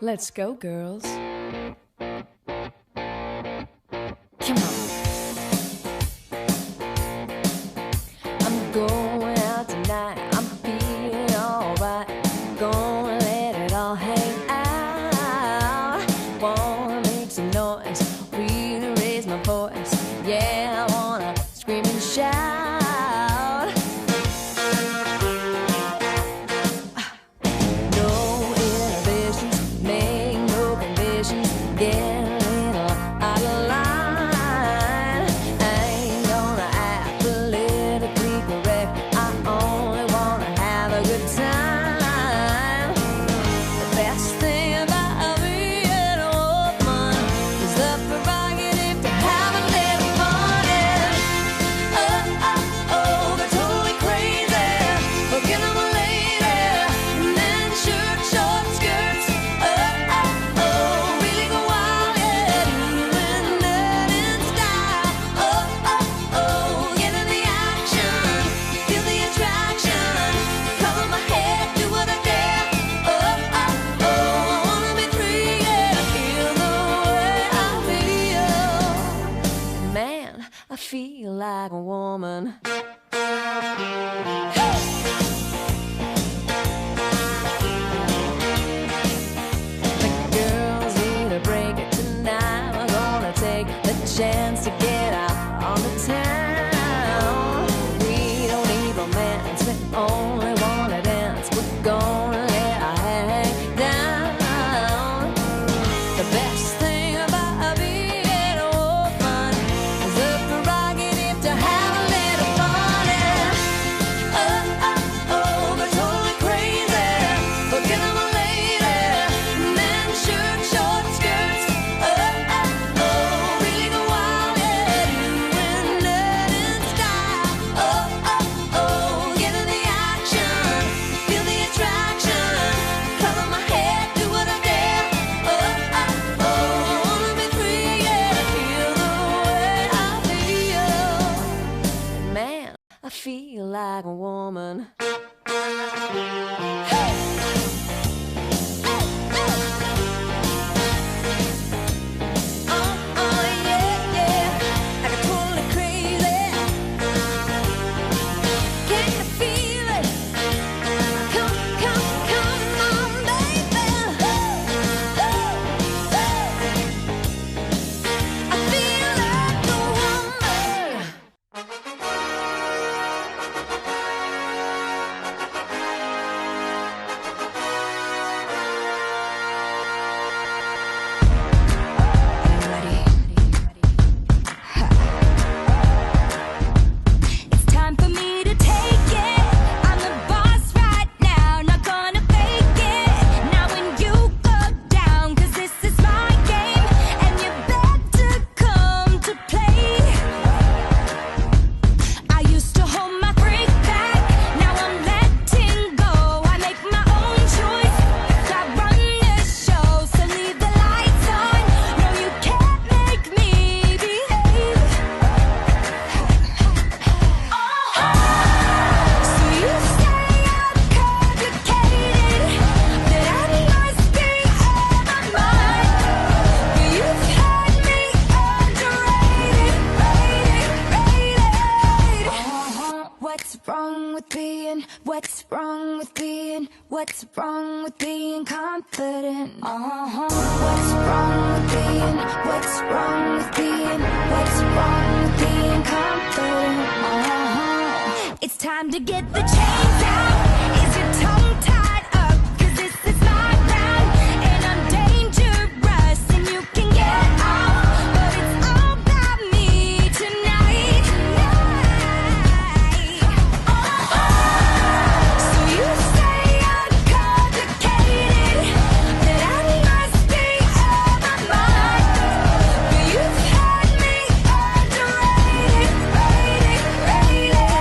Speaker 5: Let's go, girls. Come on. I'm going out tonight. I'm feeling alright. Gonna let it all hang out. Wanna make some noise, really raise my voice. Yeah, I wanna scream and shout. No inhibitions, make no conditions.
Speaker 6: What's wrong with being confident? What's wrong with being? What's wrong with being? What's wrong with being confident? It's time to get the chains out. Is your tongue tied up? 'Cause this is my round, and I'm dangerous, and you can get out. But it's all about me tonight. So you say uncomplicated, that I must be out of my mind. But you've had me underrated, rated.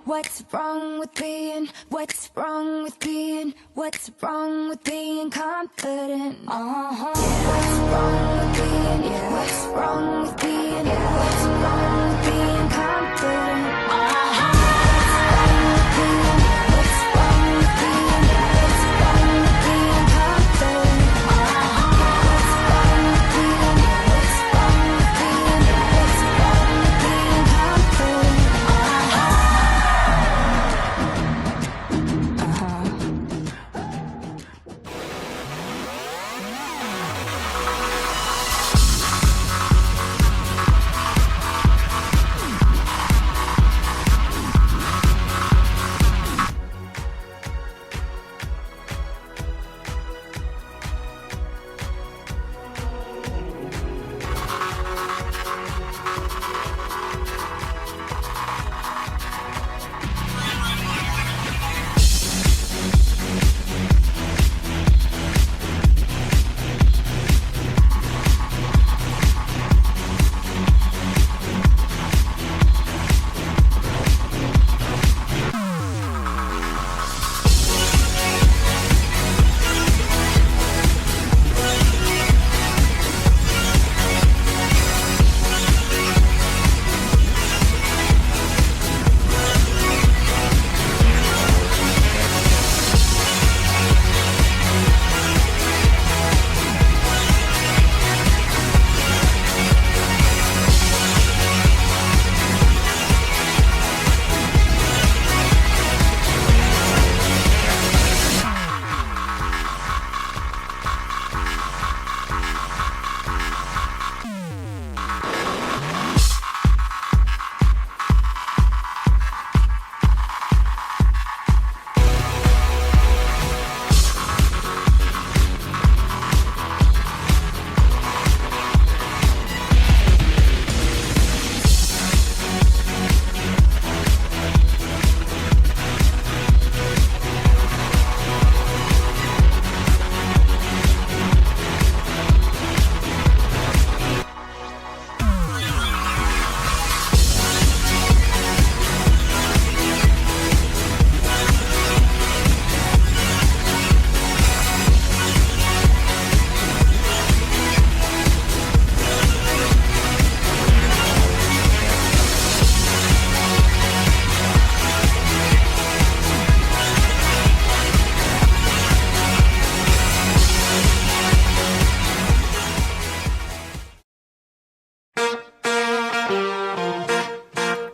Speaker 6: What's wrong with being? What's wrong with being? What's wrong with being confident? What's wrong with being? What's wrong with being? What's wrong with being confident? What's wrong with being? What's wrong with being? What's wrong with being confident? What's wrong with being? What's wrong with being? What's wrong with being confident?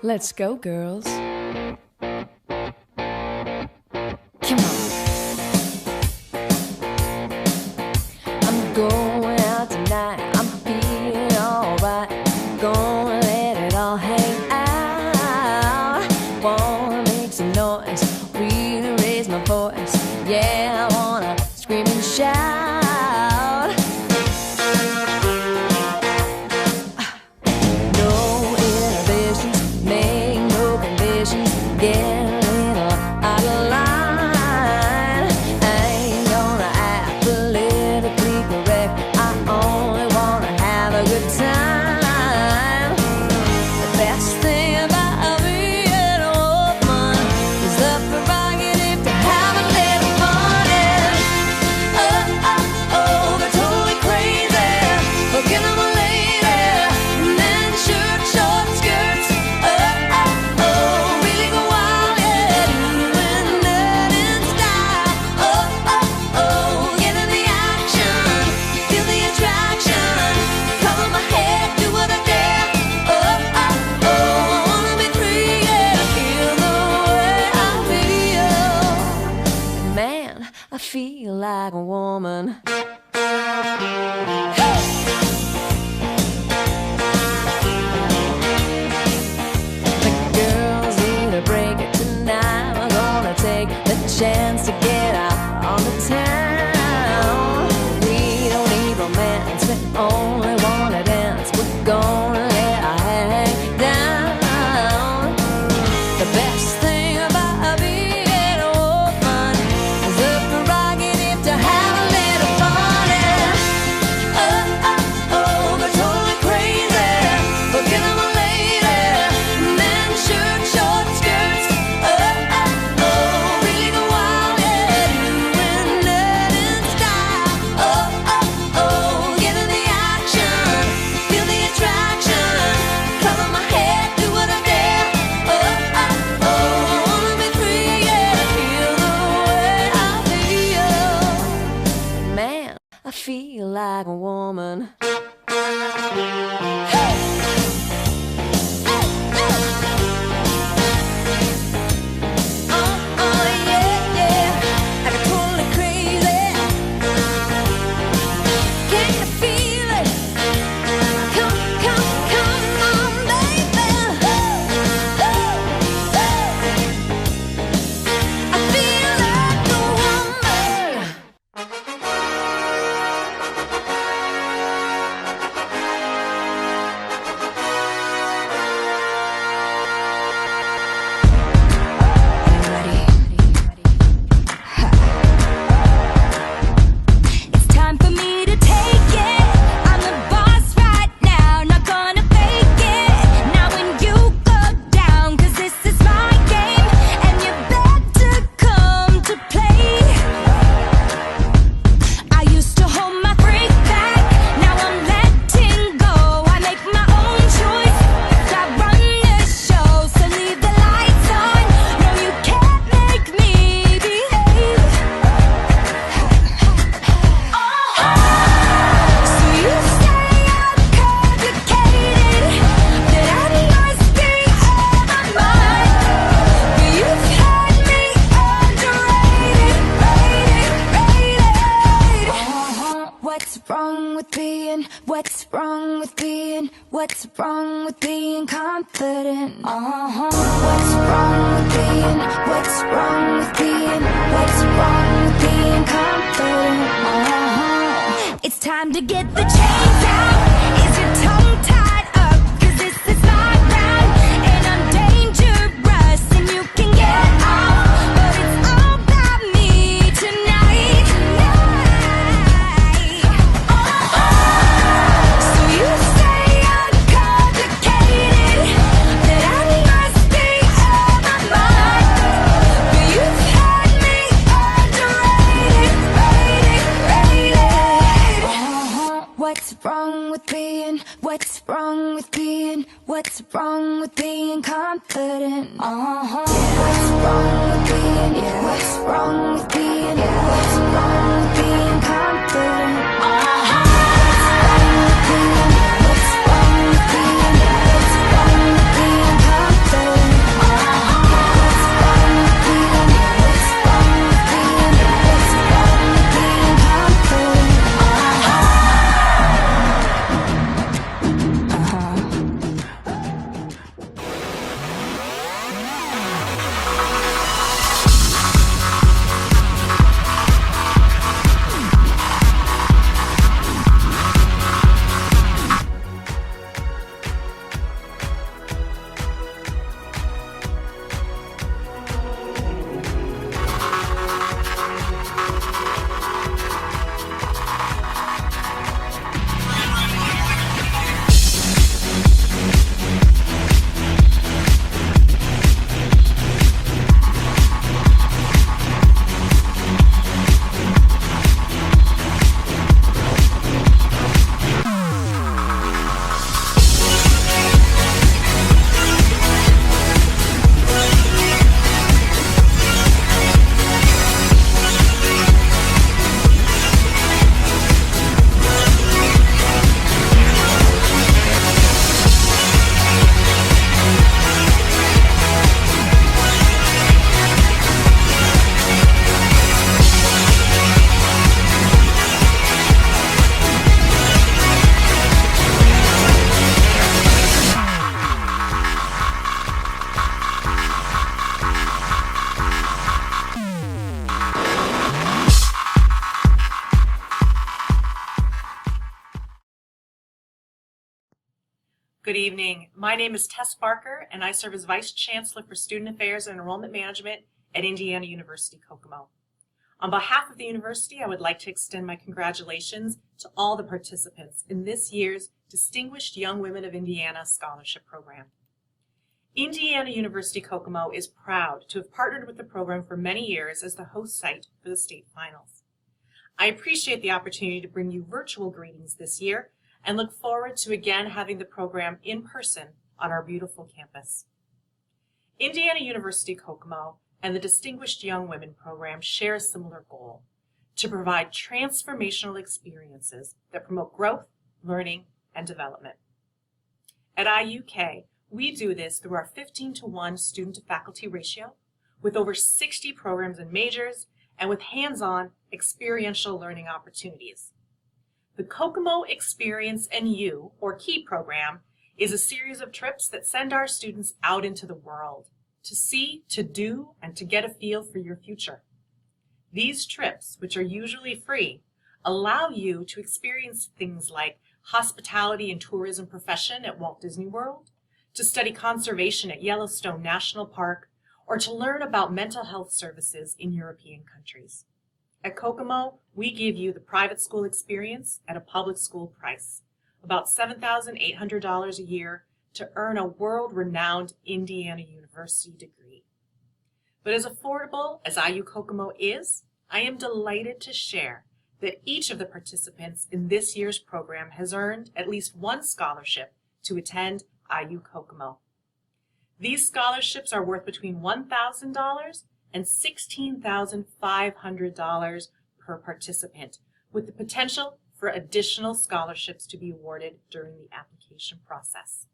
Speaker 5: Let's go, girls. Come on. I'm going out tonight. I'm feeling alright. Gonna let it all hang out. Wanna make some noise. Really raise my voice. Yeah, I wanna scream and shout.
Speaker 6: Oh
Speaker 5: Man, I feel like a woman. The girls need a break tonight. We're gonna take the chance to get out on the town. We don't need romance, we only wanna dance. We're gonna let our hang down. The best thing about being a woman is the prerogative to have a little fun. And go totally crazy, forget I'm a lady. Men shirt, short skirts, really go wild, yeah, doing that in style. Get in the action, feel the attraction, cover my head, do what I dare. Wanna be free, yeah, feel the way I feel. Man, I feel like a woman.
Speaker 6: It's time for me to take it. I'm the boss right now, not gonna fake it. Now when you go down, 'cause this is my game, and you better come to play. I used to hold my freak back, now I'm letting go. I make my own choice, I run the show, so leave the lights on. No, you can't make me behave. So you say I'm complicated, that I must be out of my mind. But you've had me underrated, rated. What's wrong with being confident? What's wrong with being confident? It's time to get the chains out. Is your tongue tied up? 'Cause this is my round, and I'm dangerous, and you can get out. But it's all about me tonight. So you say I'm complicated, that I must be out of my mind. But you've had me underrated, rated. What's wrong with being confident? What's wrong with being confident?
Speaker 8: Good evening. My name is Tess Barker, and I serve as Vice Chancellor for Student Affairs and Enrollment Management at Indiana University Kokomo. On behalf of the university, I would like to extend my congratulations to all the participants in this year's Distinguished Young Women of Indiana Scholarship Program. Indiana University Kokomo is proud to have partnered with the program for many years as the host site for the state finals. I appreciate the opportunity to bring you virtual greetings this year and look forward to again having the program in person on our beautiful campus. Indiana University Kokomo and the Distinguished Young Women program share a similar goal: to provide transformational experiences that promote growth, learning, and development. At IUK, we do this through our 15-to-1 student-to-faculty ratio, with over 60 programs and majors, and with hands-on experiential learning opportunities. The Kokomo Experience and You, or KEY program, is a series of trips that send our students out into the world to see, to do, and to get a feel for your future. These trips, which are usually free, allow you to experience things like hospitality and tourism profession at Walt Disney World, to study conservation at Yellowstone National Park, or to learn about mental health services in European countries. At Kokomo, we give you the private school experience at a public school price, about $7,800 a year, to earn a world-renowned Indiana University degree. But as affordable as IU Kokomo is, I am delighted to share that each of the participants in this year's program has earned at least one scholarship to attend IU Kokomo. These scholarships are worth between $1,000 and $16,500 per participant, with the potential for additional scholarships to be awarded during the application process.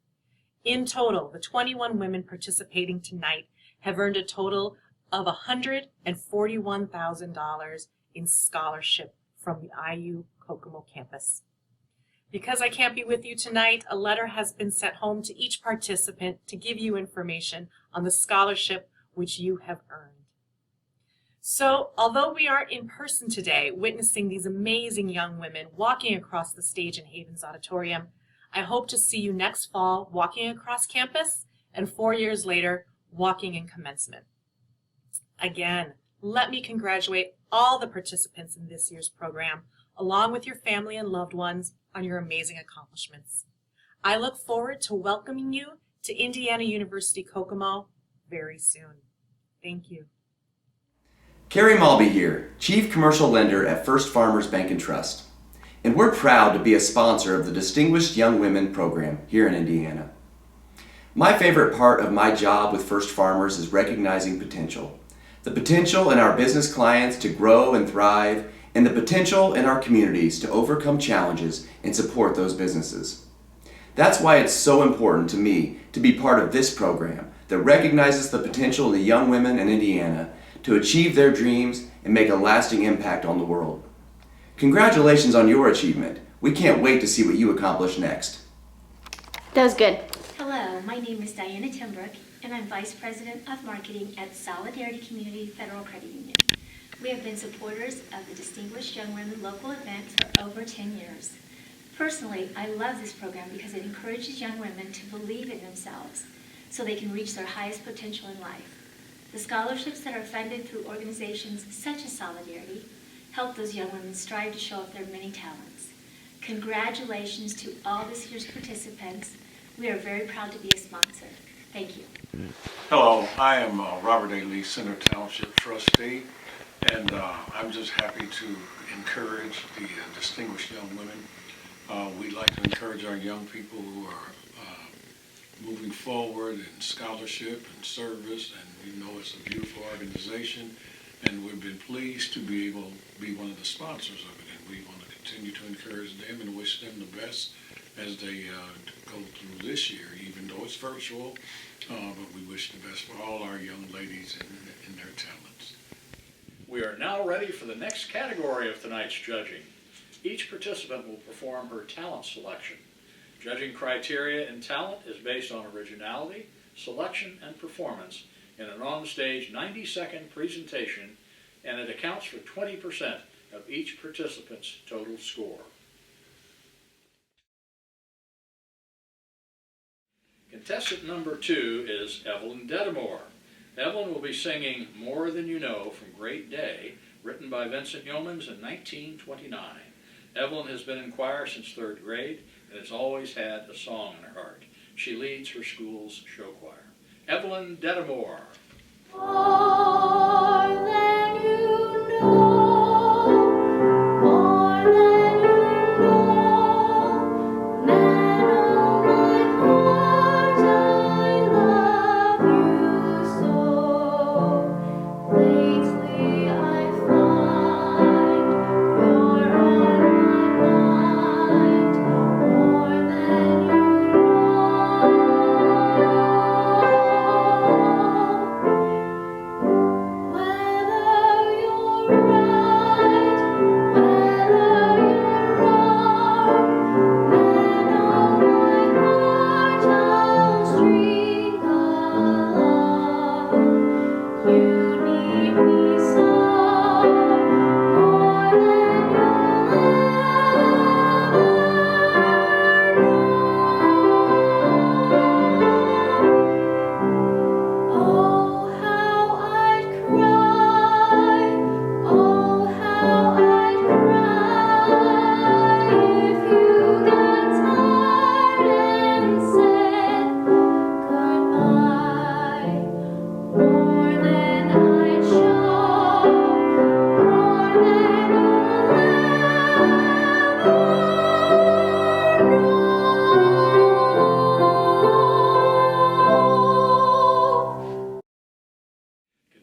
Speaker 8: In total, the 21 women participating tonight have earned a total of $141,000 in scholarship from the IU Kokomo campus. Because I can't be with you tonight, a letter has been sent home to each participant to give you information on the scholarship which you have earned. So, although we aren't in person today, witnessing these amazing young women walking across the stage in Havens Auditorium, I hope to see you next fall walking across campus, and 4 years later, walking in commencement. Again, let me congratulate all the participants in this year's program, along with your family and loved ones, on your amazing accomplishments. I look forward to welcoming you to Indiana University Kokomo very soon. Thank you.
Speaker 9: Carrie Malby here, Chief Commercial Lender at First Farmers Bank and Trust. And we're proud to be a sponsor of the Distinguished Young Women program here in Indiana. My favorite part of my job with First Farmers is recognizing potential. The potential in our business clients to grow and thrive, and the potential in our communities to overcome challenges and support those businesses. That's why it's so important to me to be part of this program that recognizes the potential in the young women in Indiana to achieve their dreams and make a lasting impact on the world. Congratulations on your achievement. We can't wait to see what you accomplish next.
Speaker 11: That was good. Hello, my name is Diana Timbrook, and I'm Vice President of Marketing at Solidarity Community Federal Credit Union. We have been supporters of the Distinguished Young Women local event for over 10 years. Personally, I love this program because it encourages young women to believe in themselves so they can reach their highest potential in life. The scholarships that are funded through organizations such as Solidarity help those young women strive to show off their many talents. Congratulations to all this year's participants. We are very proud to be a sponsor. Thank you.
Speaker 24: Hello, I am Robert Eillie, Center Township Trustee, and I'm just happy to encourage the distinguished young women. We'd like to encourage our young people who are moving forward in scholarship and service, and we know it's a beautiful organization, and we've been pleased to be able to be one of the sponsors of it, and we want to continue to encourage them and wish them the best as they go through this year, even though it's virtual, but we wish the best for all our young ladies and their talents.
Speaker 4: We are now ready for the next category of tonight's judging. Each participant will perform her talent selection. Judging criteria in talent is based on originality, selection, and performance in an on-stage 90-second presentation, and it accounts for 20% of each participant's total score. Contestant number 2 is Evelyn Dedamore. Evelyn will be singing More Than You Know from Great Day, written by Vincent Yeomans in 1929. Evelyn has been in choir since 3rd grade and has always had a song in her heart. She leads her school's show choir. Evelyn Dedamore.
Speaker 6: More than you know, more than you know, man, oh my heart, I love you so. Lately I find you're on my mind, more than you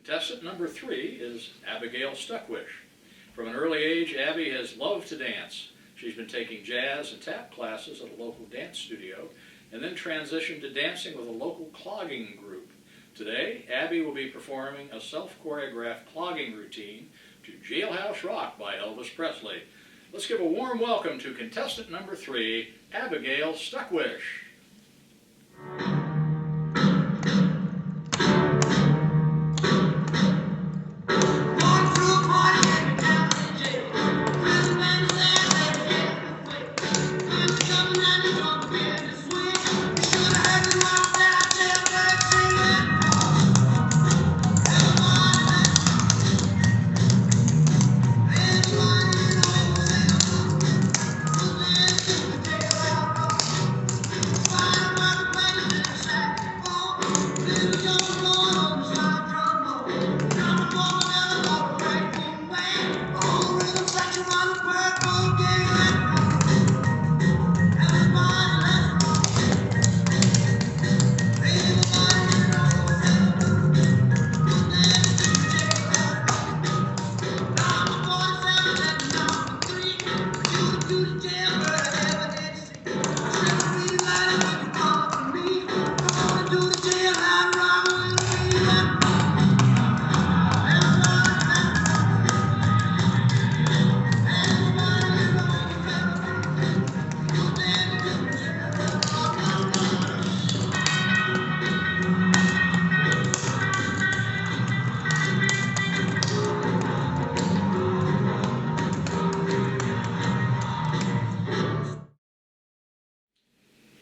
Speaker 4: Contestant number 3 is Abigail Stuckwish. From an early age, Abby has loved to dance. She's been taking jazz and tap classes at a local dance studio and then transitioned to dancing with a local clogging group. Today, Abby will be performing a self-choreographed clogging routine to Jailhouse Rock by Elvis Presley. Let's give a warm welcome to contestant number 3, Abigail Stuckwish.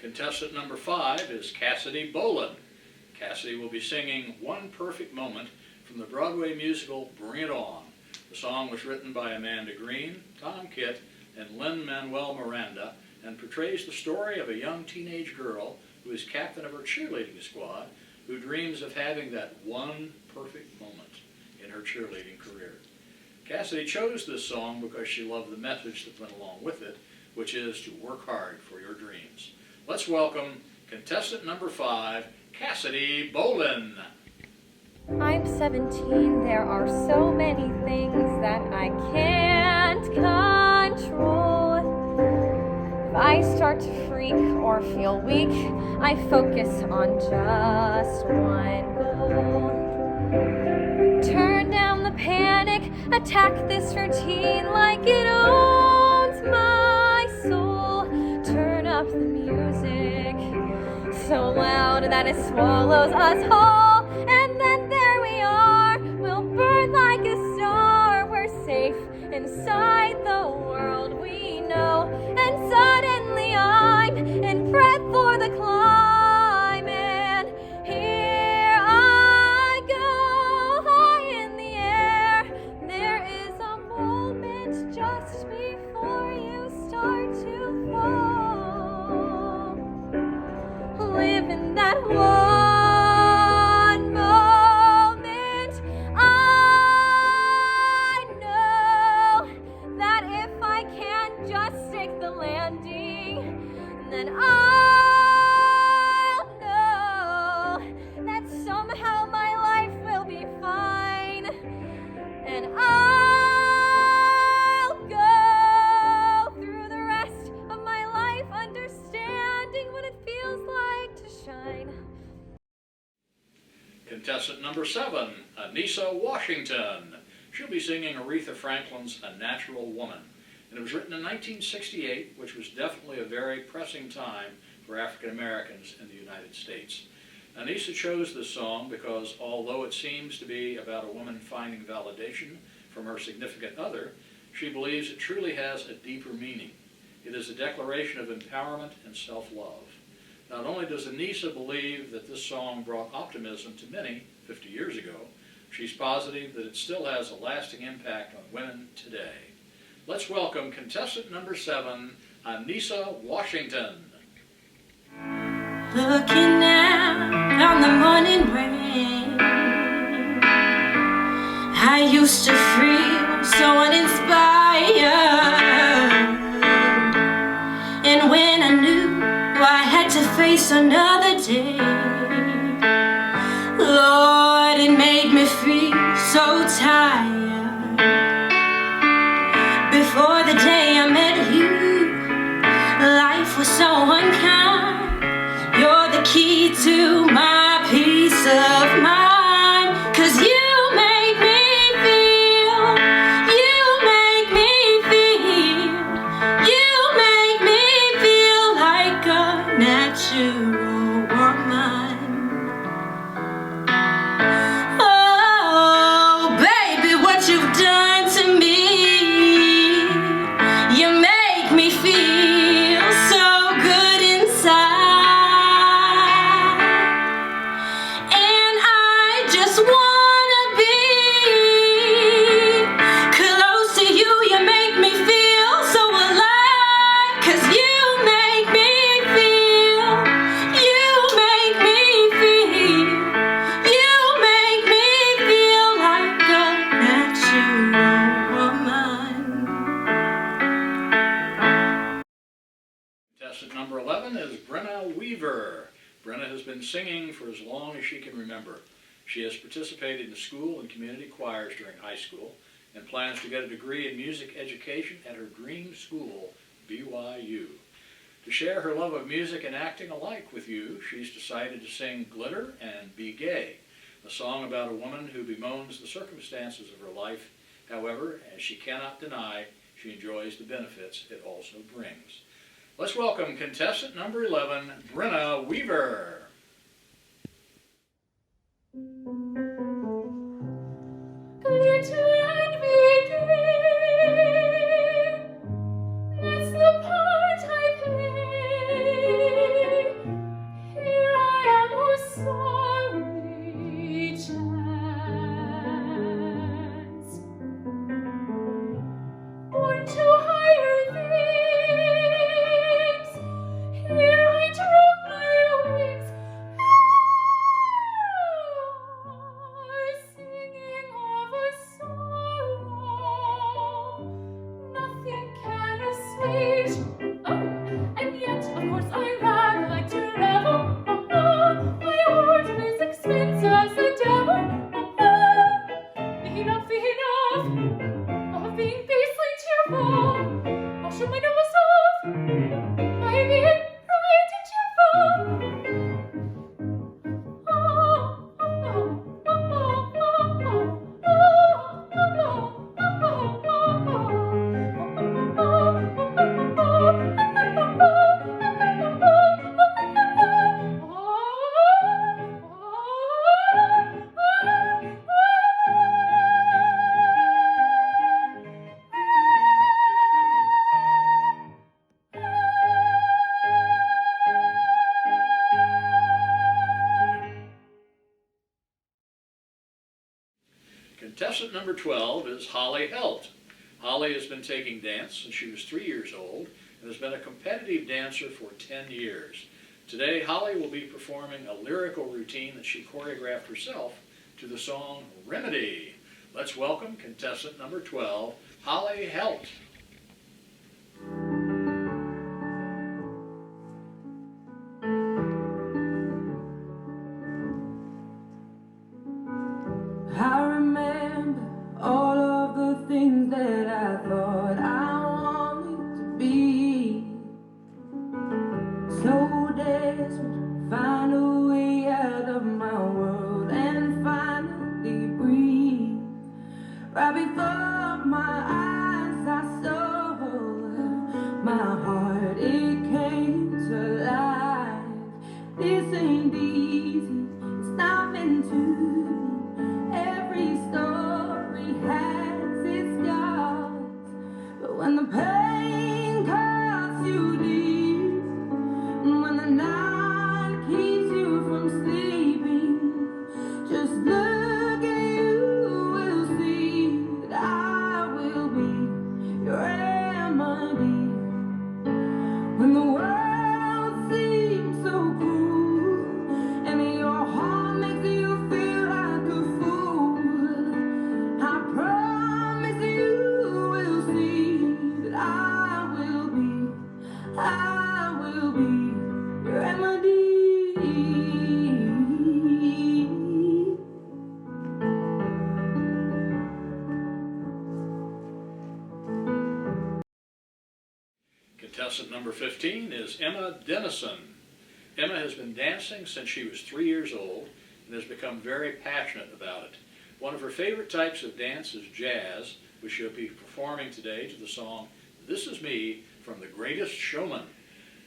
Speaker 4: Contestant number 5 is Cassidy Boland. Cassidy will be singing One Perfect Moment from the Broadway musical Bring It On. The song was written by Amanda Green, Tom Kitt, and Lin-Manuel Miranda and portrays the story of a young teenage girl who is captain of her cheerleading squad who dreams of having that one perfect moment in her cheerleading career. Cassidy chose this song because she loved the message that went along with it, which is to work hard for your dreams. Let's welcome contestant number 5, Cassidy Boland.
Speaker 10: I'm 17, there are so many things that I can't control. If I start to freak or feel weak, I focus on just one goal. Turn down the panic, attack this routine like it owns my soul. Turn up the music so loud that it swallows us whole. And then there we are, we'll burn like a star. We're safe inside the world we know. And suddenly I'm in prep for the climb.
Speaker 4: Contestant number 7, Anissa Washington. She'll be singing Aretha Franklin's A Natural Woman. And it was written in 1968, which was definitely a very pressing time for African Americans in the United States. Anissa chose this song because although it seems to be about a woman finding validation from her significant other, she believes it truly has a deeper meaning. It is a declaration of empowerment and self-love. Not only does Anissa believe that this song brought optimism to many 50 years ago, she's positive that it still has a lasting impact on women today. Let's welcome contestant number 7, Anissa Washington.
Speaker 6: Looking out on the morning rain, I used to feel so uninspired. And when I knew I had to face another day, Lord, it made me feel so tired. Before the day I met you, life was so unkind. You're the key to my peace of mind, 'cause you make me feel, you make me feel, you make me feel like a natural woman. Oh, baby, what you've done to me, you make me feel so good inside.
Speaker 4: Number 11 is Brenna Weaver. Brenna has been singing for as long as she can remember. She has participated in school and community choirs during high school and plans to get a degree in music education at her dream school, BYU. To share her love of music and acting alike with you, she's decided to sing Glitter and Be Gay, a song about a woman who bemoans the circumstances of her life. However, as she cannot deny, she enjoys the benefits it also brings. Let's welcome contestant number 11, Brenna Weaver.
Speaker 6: Glitter and be gay, that's the part I play. Here I am, oh sorry chance, born to higher things. Here I drop my wings, singing of a sorrow nothing can assuage. Oh, and yet, of course, I rather like to revel. My heart is expensive as the devil. Enough of being basely cheerful. I'll show my nose off by being bright and cheerful.
Speaker 4: Contestant number 12 is Holly Helt. Holly has been taking dance since she was 3 years old and has been a competitive dancer for 10 years. Today, Holly will be performing a lyrical routine that she choreographed herself to the song Remedy. Let's welcome contestant number 12, Holly Helt.
Speaker 6: I remember all of the things that I thought I wanted to be. So desperate, find a way out of my world and my eyes I saw, my heart it came to life. This ain't easy, it's not meant to be. Every story has its scars, but when the pain cuts you deep, and when the night keeps you from sleeping, just look at you will see that I will be your remedy. When the world seems so cruel and your heart makes you feel like a fool, I promise you will see that I will be your remedy.
Speaker 4: Contestant number 15 is Emma Dennison. Emma has been dancing since she was 3 years old and has become very passionate about it. One of her favorite types of dance is jazz, which she'll be performing today to the song This Is Me from The Greatest Showman.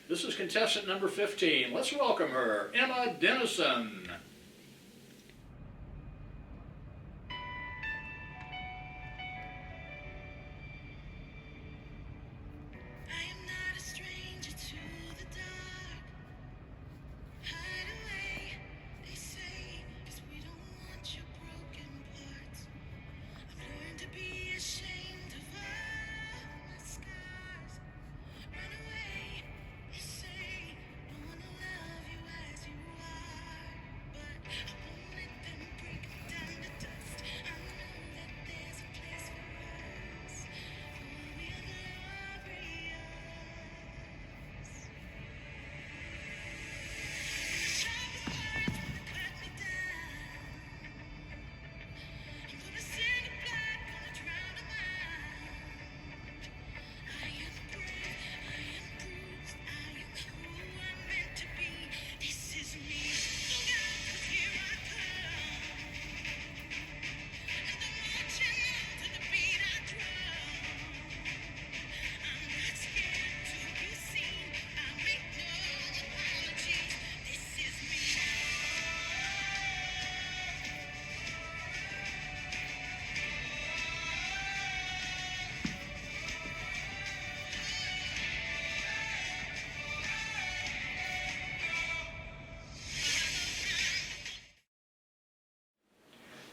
Speaker 4: This is contestant number 15. Let's welcome her, Emma Dennison.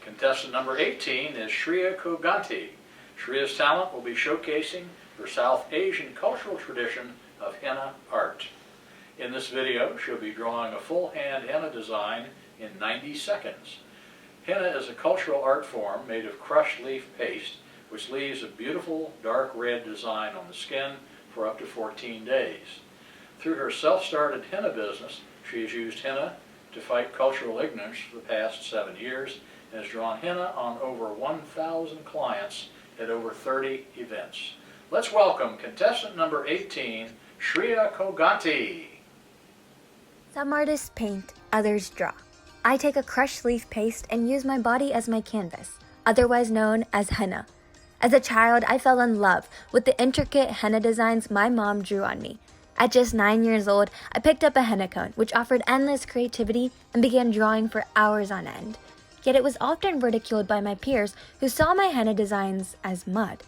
Speaker 4: Contestant number 18 is Shreya Koganti. Shreya's talent will be showcasing her South Asian cultural tradition of henna art. In this video, she'll be drawing a full-hand henna design in 90 seconds. Henna is a cultural art form made of crushed leaf paste, which leaves a beautiful dark red design on the skin for up to 14 days. Through her self-started henna business, she has used henna to fight cultural ignorance for the past 7 years and has drawn henna on over 1,000 clients at over 30 events. Let's welcome contestant number 18, Shreya Koganti.
Speaker 20: Some artists paint, others draw. I take a crushed leaf paste and use my body as my canvas, otherwise known as henna. As a child, I fell in love with the intricate henna designs my mom drew on me. At just 9 years old, I picked up a henna cone, which offered endless creativity, and began drawing for hours on end. Yet it was often ridiculed by my peers who saw my henna designs as mud.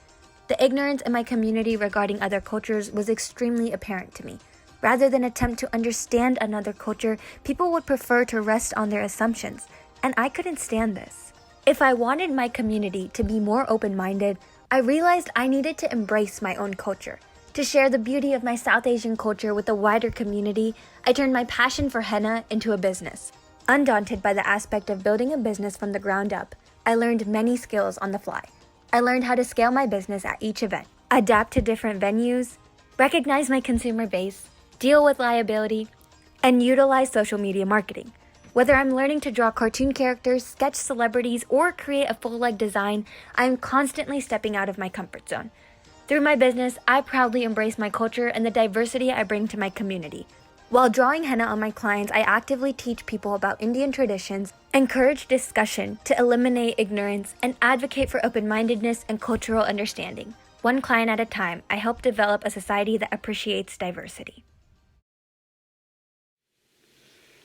Speaker 20: The ignorance in my community regarding other cultures was extremely apparent to me. Rather than attempt to understand another culture, people would prefer to rest on their assumptions, and I couldn't stand this. If I wanted my community to be more open-minded, I realized I needed to embrace my own culture. To share the beauty of my South Asian culture with a wider community, I turned my passion for henna into a business. Undaunted by the aspect of building a business from the ground up, I learned many skills on the fly. I learned how to scale my business at each event, adapt to different venues, recognize my consumer base, deal with liability, and utilize social media marketing. Whether I'm learning to draw cartoon characters, sketch celebrities, or create a full-leg design, I am constantly stepping out of my comfort zone. Through my business, I proudly embrace my culture and the diversity I bring to my community. While drawing henna on my clients, I actively teach people about Indian traditions, encourage discussion to eliminate ignorance, and advocate for open-mindedness and cultural understanding. One client at a time, I help develop a society that appreciates diversity.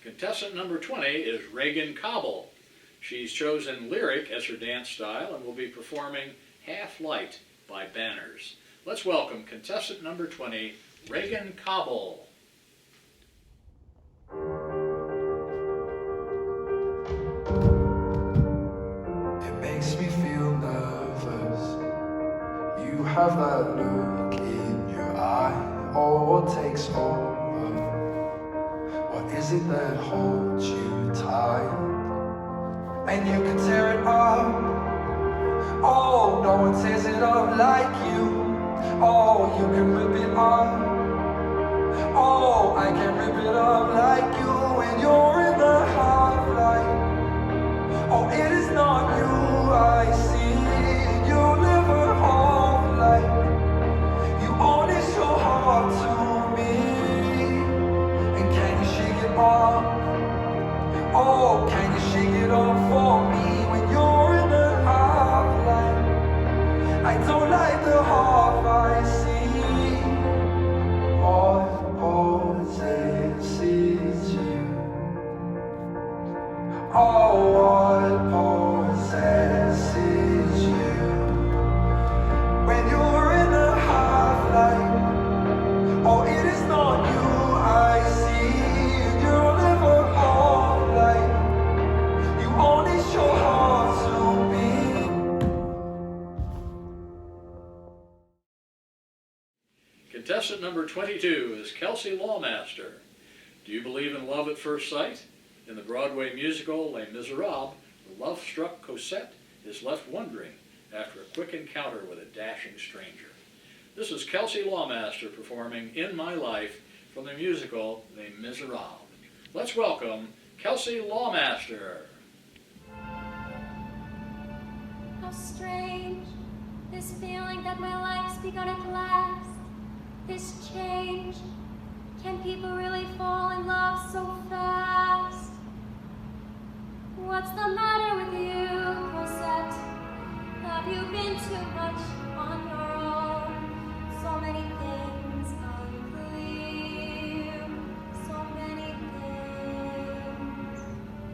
Speaker 4: Contestant number 20 is Reagan Cobble. She's chosen lyric as her dance style and will be performing Half Light by Banners. Let's welcome contestant number 20, Reagan Cobble.
Speaker 12: It makes me feel nervous. You have that look in your eye. Oh, what takes over? What is it that holds you tight? And you can tear it up. Oh, no one tears it up like you. Oh, you can rip it up. Oh, I can rip it up like you when you're in the half light. Oh, it is not you I see. You live a half life. You only show heart to me. And can you shake it off? Oh, can you shake it off for me when you're in the half light? I don't like the half I see. What possesses you? Oh, what possesses you? When you're in the half light, oh, it is not you I see. You live a half light. You only show heart to me.
Speaker 4: Contestant number 22 is Kelsey Lawmaster. Do you believe in love at first sight? In the Broadway musical Les Miserables, the love-struck Cosette is left wondering after a quick encounter with a dashing stranger. This is Kelsey Lawmaster performing In My Life from the musical Les Miserables. Let's welcome Kelsey Lawmaster.
Speaker 6: How strange, this feeling that my life's begun at last. This change, can people really fall in love so fast? What's the matter with you, Cosette? Have you been too much on your own? So many things unclear, so many things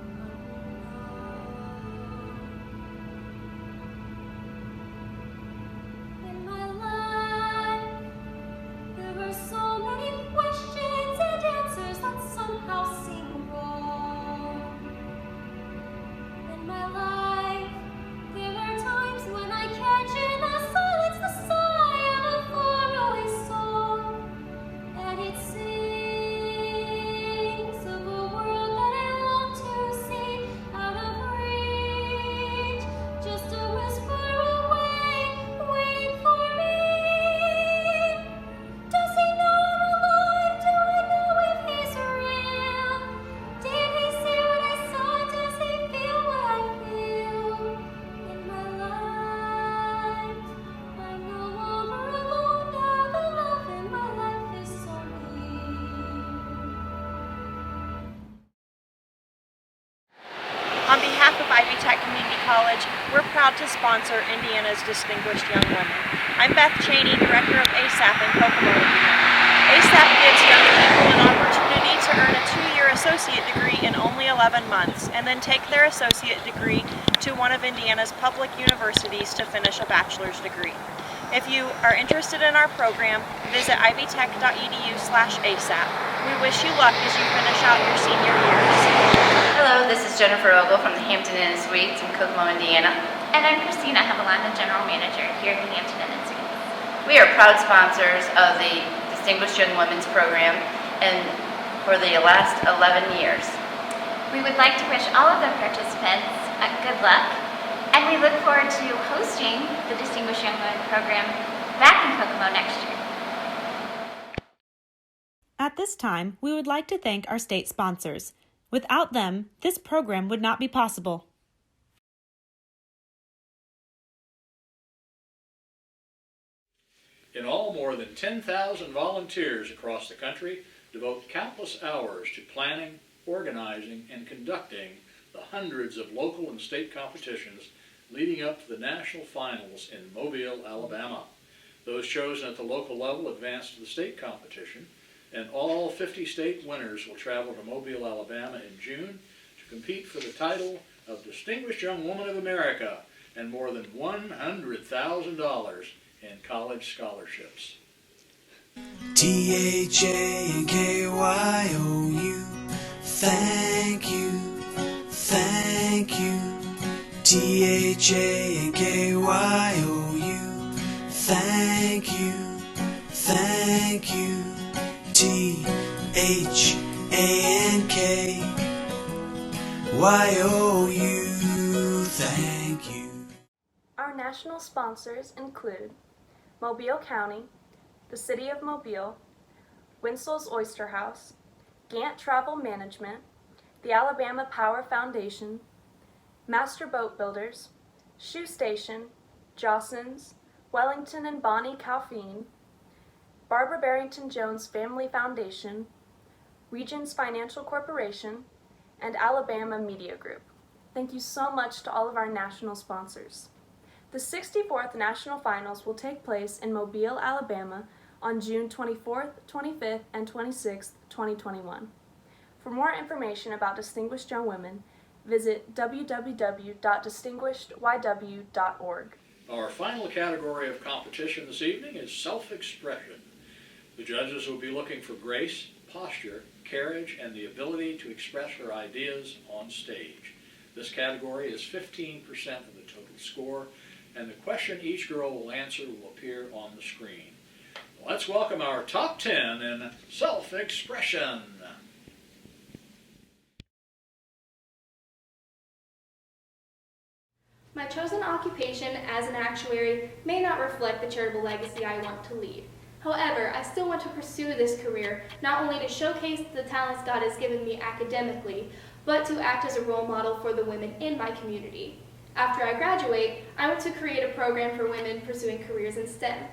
Speaker 6: unknown. In my life, there were so many questions and answers that somehow seem wrong. In my life, there were times when I catch in the silence the sigh of a faraway song, and it sings of a world that I long to see out of reach, just a whisper away, waiting for me. Does he know I'm alive? Do I know if he's real? Did he see what I saw? Does he feel what I feel? In my life, I'm no longer alone now. The love in my life is so near.
Speaker 1: On behalf of Ivy Tech Community College, we're proud to sponsor Indiana's Distinguished Young Women. I'm Beth Cheney, Director of ASAP in Kokomo, Indiana. ASAP gives young people an opportunity to earn a 2-year associate degree in only 11 months, and then take their associate degree to one of Indiana's public universities to finish a bachelor's degree. If you are interested in our program, visit ivtech.edu/ASAP. We wish you luck as you finish out your senior years.
Speaker 13: Hello, this is Jennifer Ogle from the Hampton Inn & Suites in Kokomo, Indiana.
Speaker 14: And I'm Christina Haviland, the General Manager here at the Hampton Inn & Suites.
Speaker 13: We are proud sponsors of the Distinguished Young Women's Program and for the last 11 years.
Speaker 14: We would like to wish all of the participants good luck, and we look forward to hosting the Distinguished Young Women Program back in Kokomo next year.
Speaker 8: At this time, we would like to thank our state sponsors. Without them, this program would not be possible.
Speaker 4: In all, more than 10,000 volunteers across the country devote countless hours to planning, organizing, and conducting the hundreds of local and state competitions leading up to the national finals in Mobile, Alabama. Those chosen at the local level advance to the state competition, and all 50 state winners will travel to Mobile, Alabama in June to compete for the title of Distinguished Young Woman of America and more than $100,000 in college scholarships.
Speaker 15: THANKYOU, thank you, thank you. THANKYOU, thank you, thank you. THANKYOU, thank you.
Speaker 23: Our national sponsors include Mobile County, the City of Mobile, Winslow's Oyster House, Gant Travel Management, the Alabama Power Foundation, Master Boat Builders, Shoe Station, Jostens, Wellington and Bonnie Calfine, Barbara Barrington Jones Family Foundation, Regions Financial Corporation, and Alabama Media Group. Thank you so much to all of our national sponsors. The 64th National Finals will take place in Mobile, Alabama on June 24th, 25th, and 26th, 2021. For more information about Distinguished Young Women, visit www.distinguishedyw.org.
Speaker 4: Our final category of competition this evening is self-expression. The judges will be looking for grace, posture, carriage, and the ability to express her ideas on stage. This category is 15% of the total score, and the question each girl will answer will appear on the screen. Let's welcome our top 10 in self-expression.
Speaker 21: My chosen occupation as an actuary may not reflect the charitable legacy I want to lead. However, I still want to pursue this career, not only to showcase the talents God has given me academically, but to act as a role model for the women in my community. After I graduate, I want to create a program for women pursuing careers in STEM.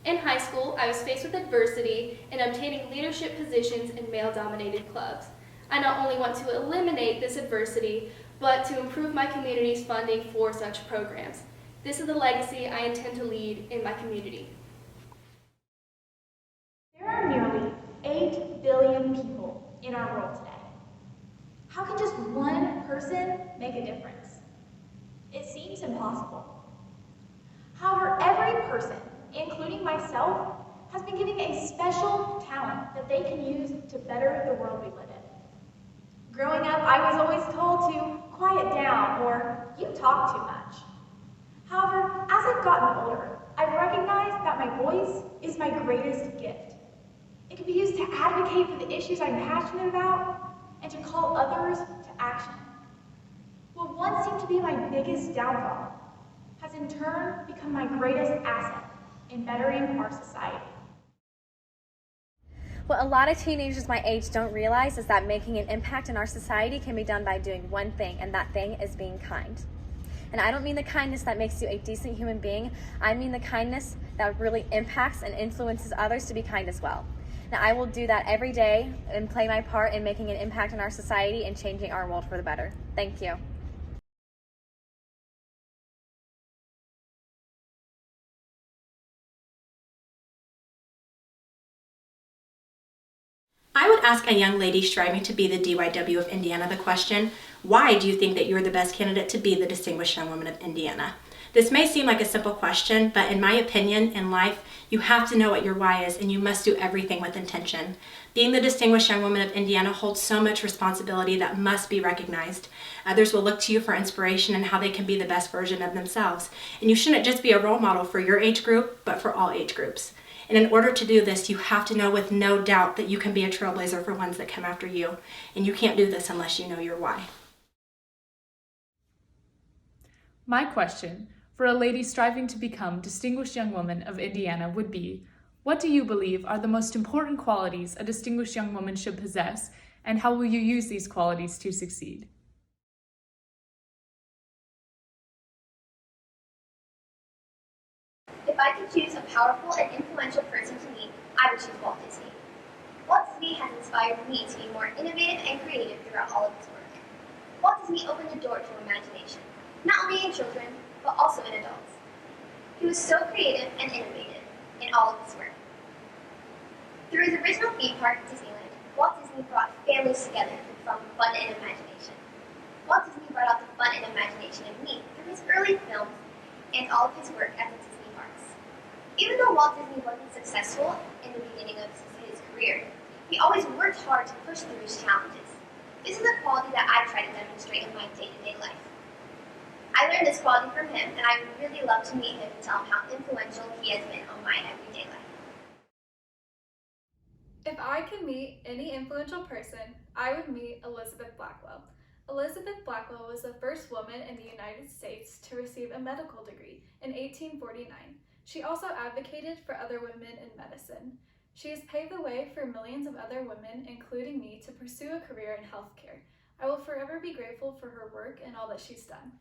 Speaker 21: In high school, I was faced with adversity in obtaining leadership positions in male-dominated clubs. I not only want to eliminate this adversity, but to improve my community's funding for such programs. This is the legacy I intend to lead in my community.
Speaker 16: There are nearly 8 billion people in our world today. How can just one person make a difference? It seems impossible. However, every person, including myself, has been given a special talent that they can use to better the world we live in. Growing up, I was always told to quiet down or you talk too much. However, as I've gotten older, I've recognized that my voice is my greatest gift. It can be used to advocate for the issues I'm passionate about and to call others to action. What once seemed to be my biggest downfall has in turn become my greatest asset in bettering our society.
Speaker 20: What a lot of teenagers my age don't realize is that making an impact in our society can be done by doing one thing, and that thing is being kind. And I don't mean the kindness that makes you a decent human being, I mean the kindness that really impacts and influences others to be kind as well. Now I will do that every day and play my part in making an impact in our society and changing our world for the better. Thank you.
Speaker 17: I would ask a young lady striving to be the DYW of Indiana the question, why do you think that you're the best candidate to be the Distinguished Young Woman of Indiana? This may seem like a simple question, but in my opinion, in life, you have to know what your why is and you must do everything with intention. Being the Distinguished Young Woman of Indiana holds so much responsibility that must be recognized. Others will look to you for inspiration and how they can be the best version of themselves. And you shouldn't just be a role model for your age group, but for all age groups. And in order to do this, you have to know with no doubt that you can be a trailblazer for ones that come after you. And you can't do this unless you know your why.
Speaker 19: My question for a lady striving to become Distinguished Young Woman of Indiana would be, what do you believe are the most important qualities a distinguished young woman should possess, and how will you use these qualities to succeed?
Speaker 18: If I could choose a powerful and influential person to meet, I would choose Walt Disney. Walt Disney
Speaker 2: Disney has inspired me to be more innovative and creative throughout all of his work. Walt Disney opened the door to imagination, not only in children, but also in adults. He was so creative and innovative in all of his work. Through his original theme park, Disneyland, Walt Disney brought families together from fun and imagination. Walt Disney brought out the fun and imagination in me through his early films and all of his work at the Disney parks. Even though Walt Disney wasn't successful in the beginning of his career, he always worked hard to push through his challenges. This is a quality that I try to demonstrate in my day-to-day life. I learned this quality from him, and I would really love to meet him and tell him how influential he has been on my everyday life.
Speaker 16: If I could meet any influential person, I would meet Elizabeth Blackwell. Elizabeth Blackwell was the first woman in the United States to receive a medical degree in 1849. She also advocated for other women in medicine. She has paved the way for millions of other women, including me, to pursue a career in healthcare. I will forever be grateful for her work and all that she's done.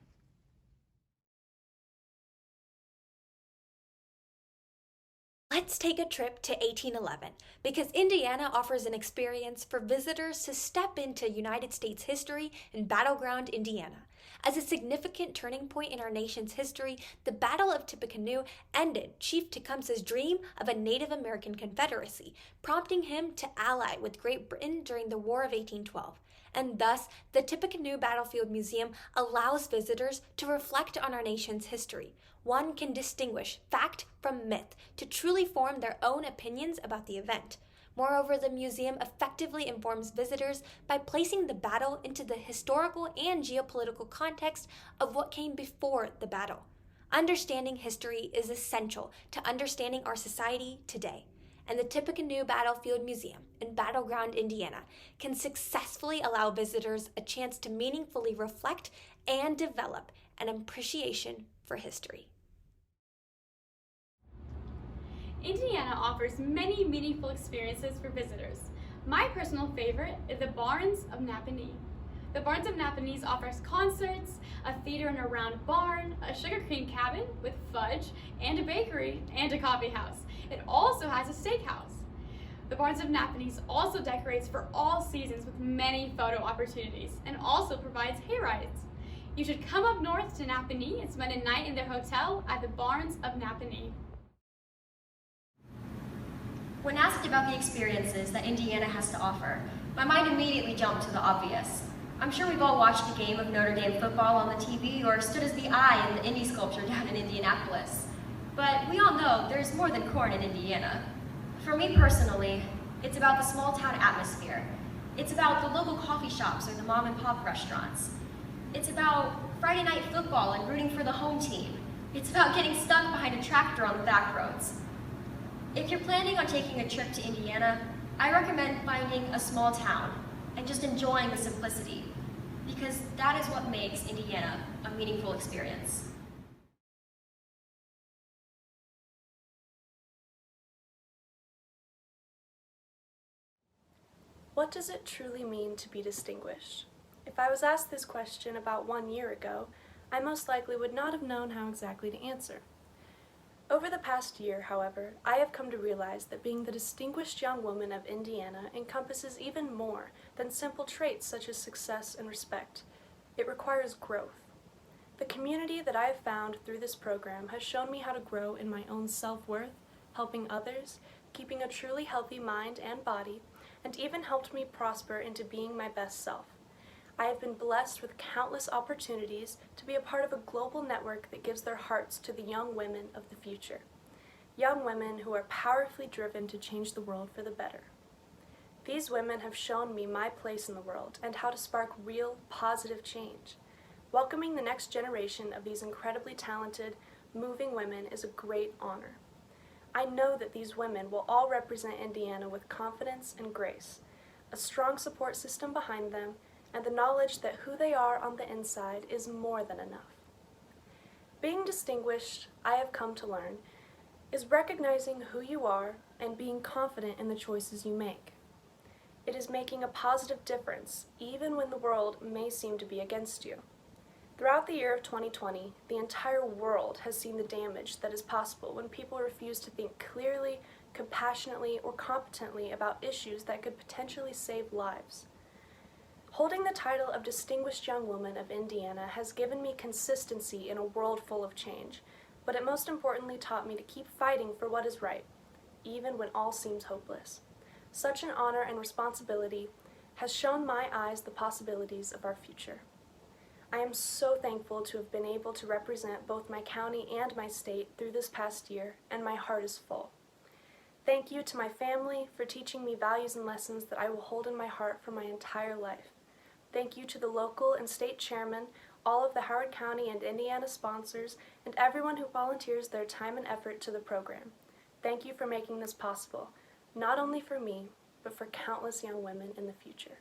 Speaker 20: Let's take a trip to 1811 because Indiana offers an experience for visitors to step into United States history in battleground Indiana. As a significant turning point in our nation's history, the Battle of Tippecanoe ended Chief Tecumseh's dream of a Native American Confederacy, prompting him to ally with Great Britain during the War of 1812. And thus, the Tippecanoe Battlefield Museum allows visitors to reflect on our nation's history. One can distinguish fact from myth to truly form their own opinions about the event. Moreover, the museum effectively informs visitors by placing the battle into the historical and geopolitical context of what came before the battle. Understanding history is essential to understanding our society today, and the Tippecanoe Battlefield Museum in Battleground, Indiana, can successfully allow visitors a chance to meaningfully reflect and develop an appreciation for history.
Speaker 7: Indiana offers many meaningful experiences for visitors. My personal favorite is the Barns of Napanee. The Barns of Napanee offers concerts, a theater in a round barn, a sugar cane cabin with fudge, and a bakery and a coffee house. It also has a steakhouse. The Barns of Napanee also decorates for all seasons with many photo opportunities and also provides hay rides. You should come up north to Napanee and spend a night in their hotel at the Barns of Napanee.
Speaker 18: When asked about the experiences that Indiana has to offer, my mind immediately jumped to the obvious. I'm sure we've all watched a game of Notre Dame football on the TV or stood as the eye in the Indy sculpture down in Indianapolis. But we all know there's more than corn in Indiana. For me personally, it's about the small town atmosphere. It's about the local coffee shops or the mom and pop restaurants. It's about Friday night football and rooting for the home team. It's about getting stuck behind a tractor on the back roads. If you're planning on taking a trip to Indiana, I recommend finding a small town and just enjoying the simplicity, because that is what makes Indiana a meaningful experience.
Speaker 23: What does it truly mean to be distinguished? If I was asked this question about 1 year ago, I most likely would not have known how exactly to answer. Over the past year, however, I have come to realize that being the distinguished young woman of Indiana encompasses even more than simple traits such as success and respect. It requires growth. The community that I have found through this program has shown me how to grow in my own self-worth, helping others, keeping a truly healthy mind and body, and even helped me prosper into being my best self. I have been blessed with countless opportunities to be a part of a global network that gives their hearts to the young women of the future. Young women who are powerfully driven to change the world for the better. These women have shown me my place in the world and how to spark real, positive change. Welcoming the next generation of these incredibly talented, moving women is a great honor. I know that these women will all represent Indiana with confidence and grace, a strong support system behind them, and the knowledge that who they are on the inside is more than enough. Being distinguished, I have come to learn, is recognizing who you are and being confident in the choices you make. It is making a positive difference, even when the world may seem to be against you. Throughout the year of 2020, the entire world has seen the damage that is possible when people refuse to think clearly, compassionately or competently about issues that could potentially save lives. Holding the title of Distinguished Young Woman of Indiana has given me consistency in a world full of change, but it most importantly taught me to keep fighting for what is right, even when all seems hopeless. Such an honor and responsibility has shown my eyes the possibilities of our future. I am so thankful to have been able to represent both my county and my state through this past year, and my heart is full. Thank you to my family for teaching me values and lessons that I will hold in my heart for my entire life. Thank you to the local and state chairmen, all of the Howard County and Indiana sponsors, and everyone who volunteers their time and effort to the program. Thank you for making this possible, not only for me, but for countless young women in the future.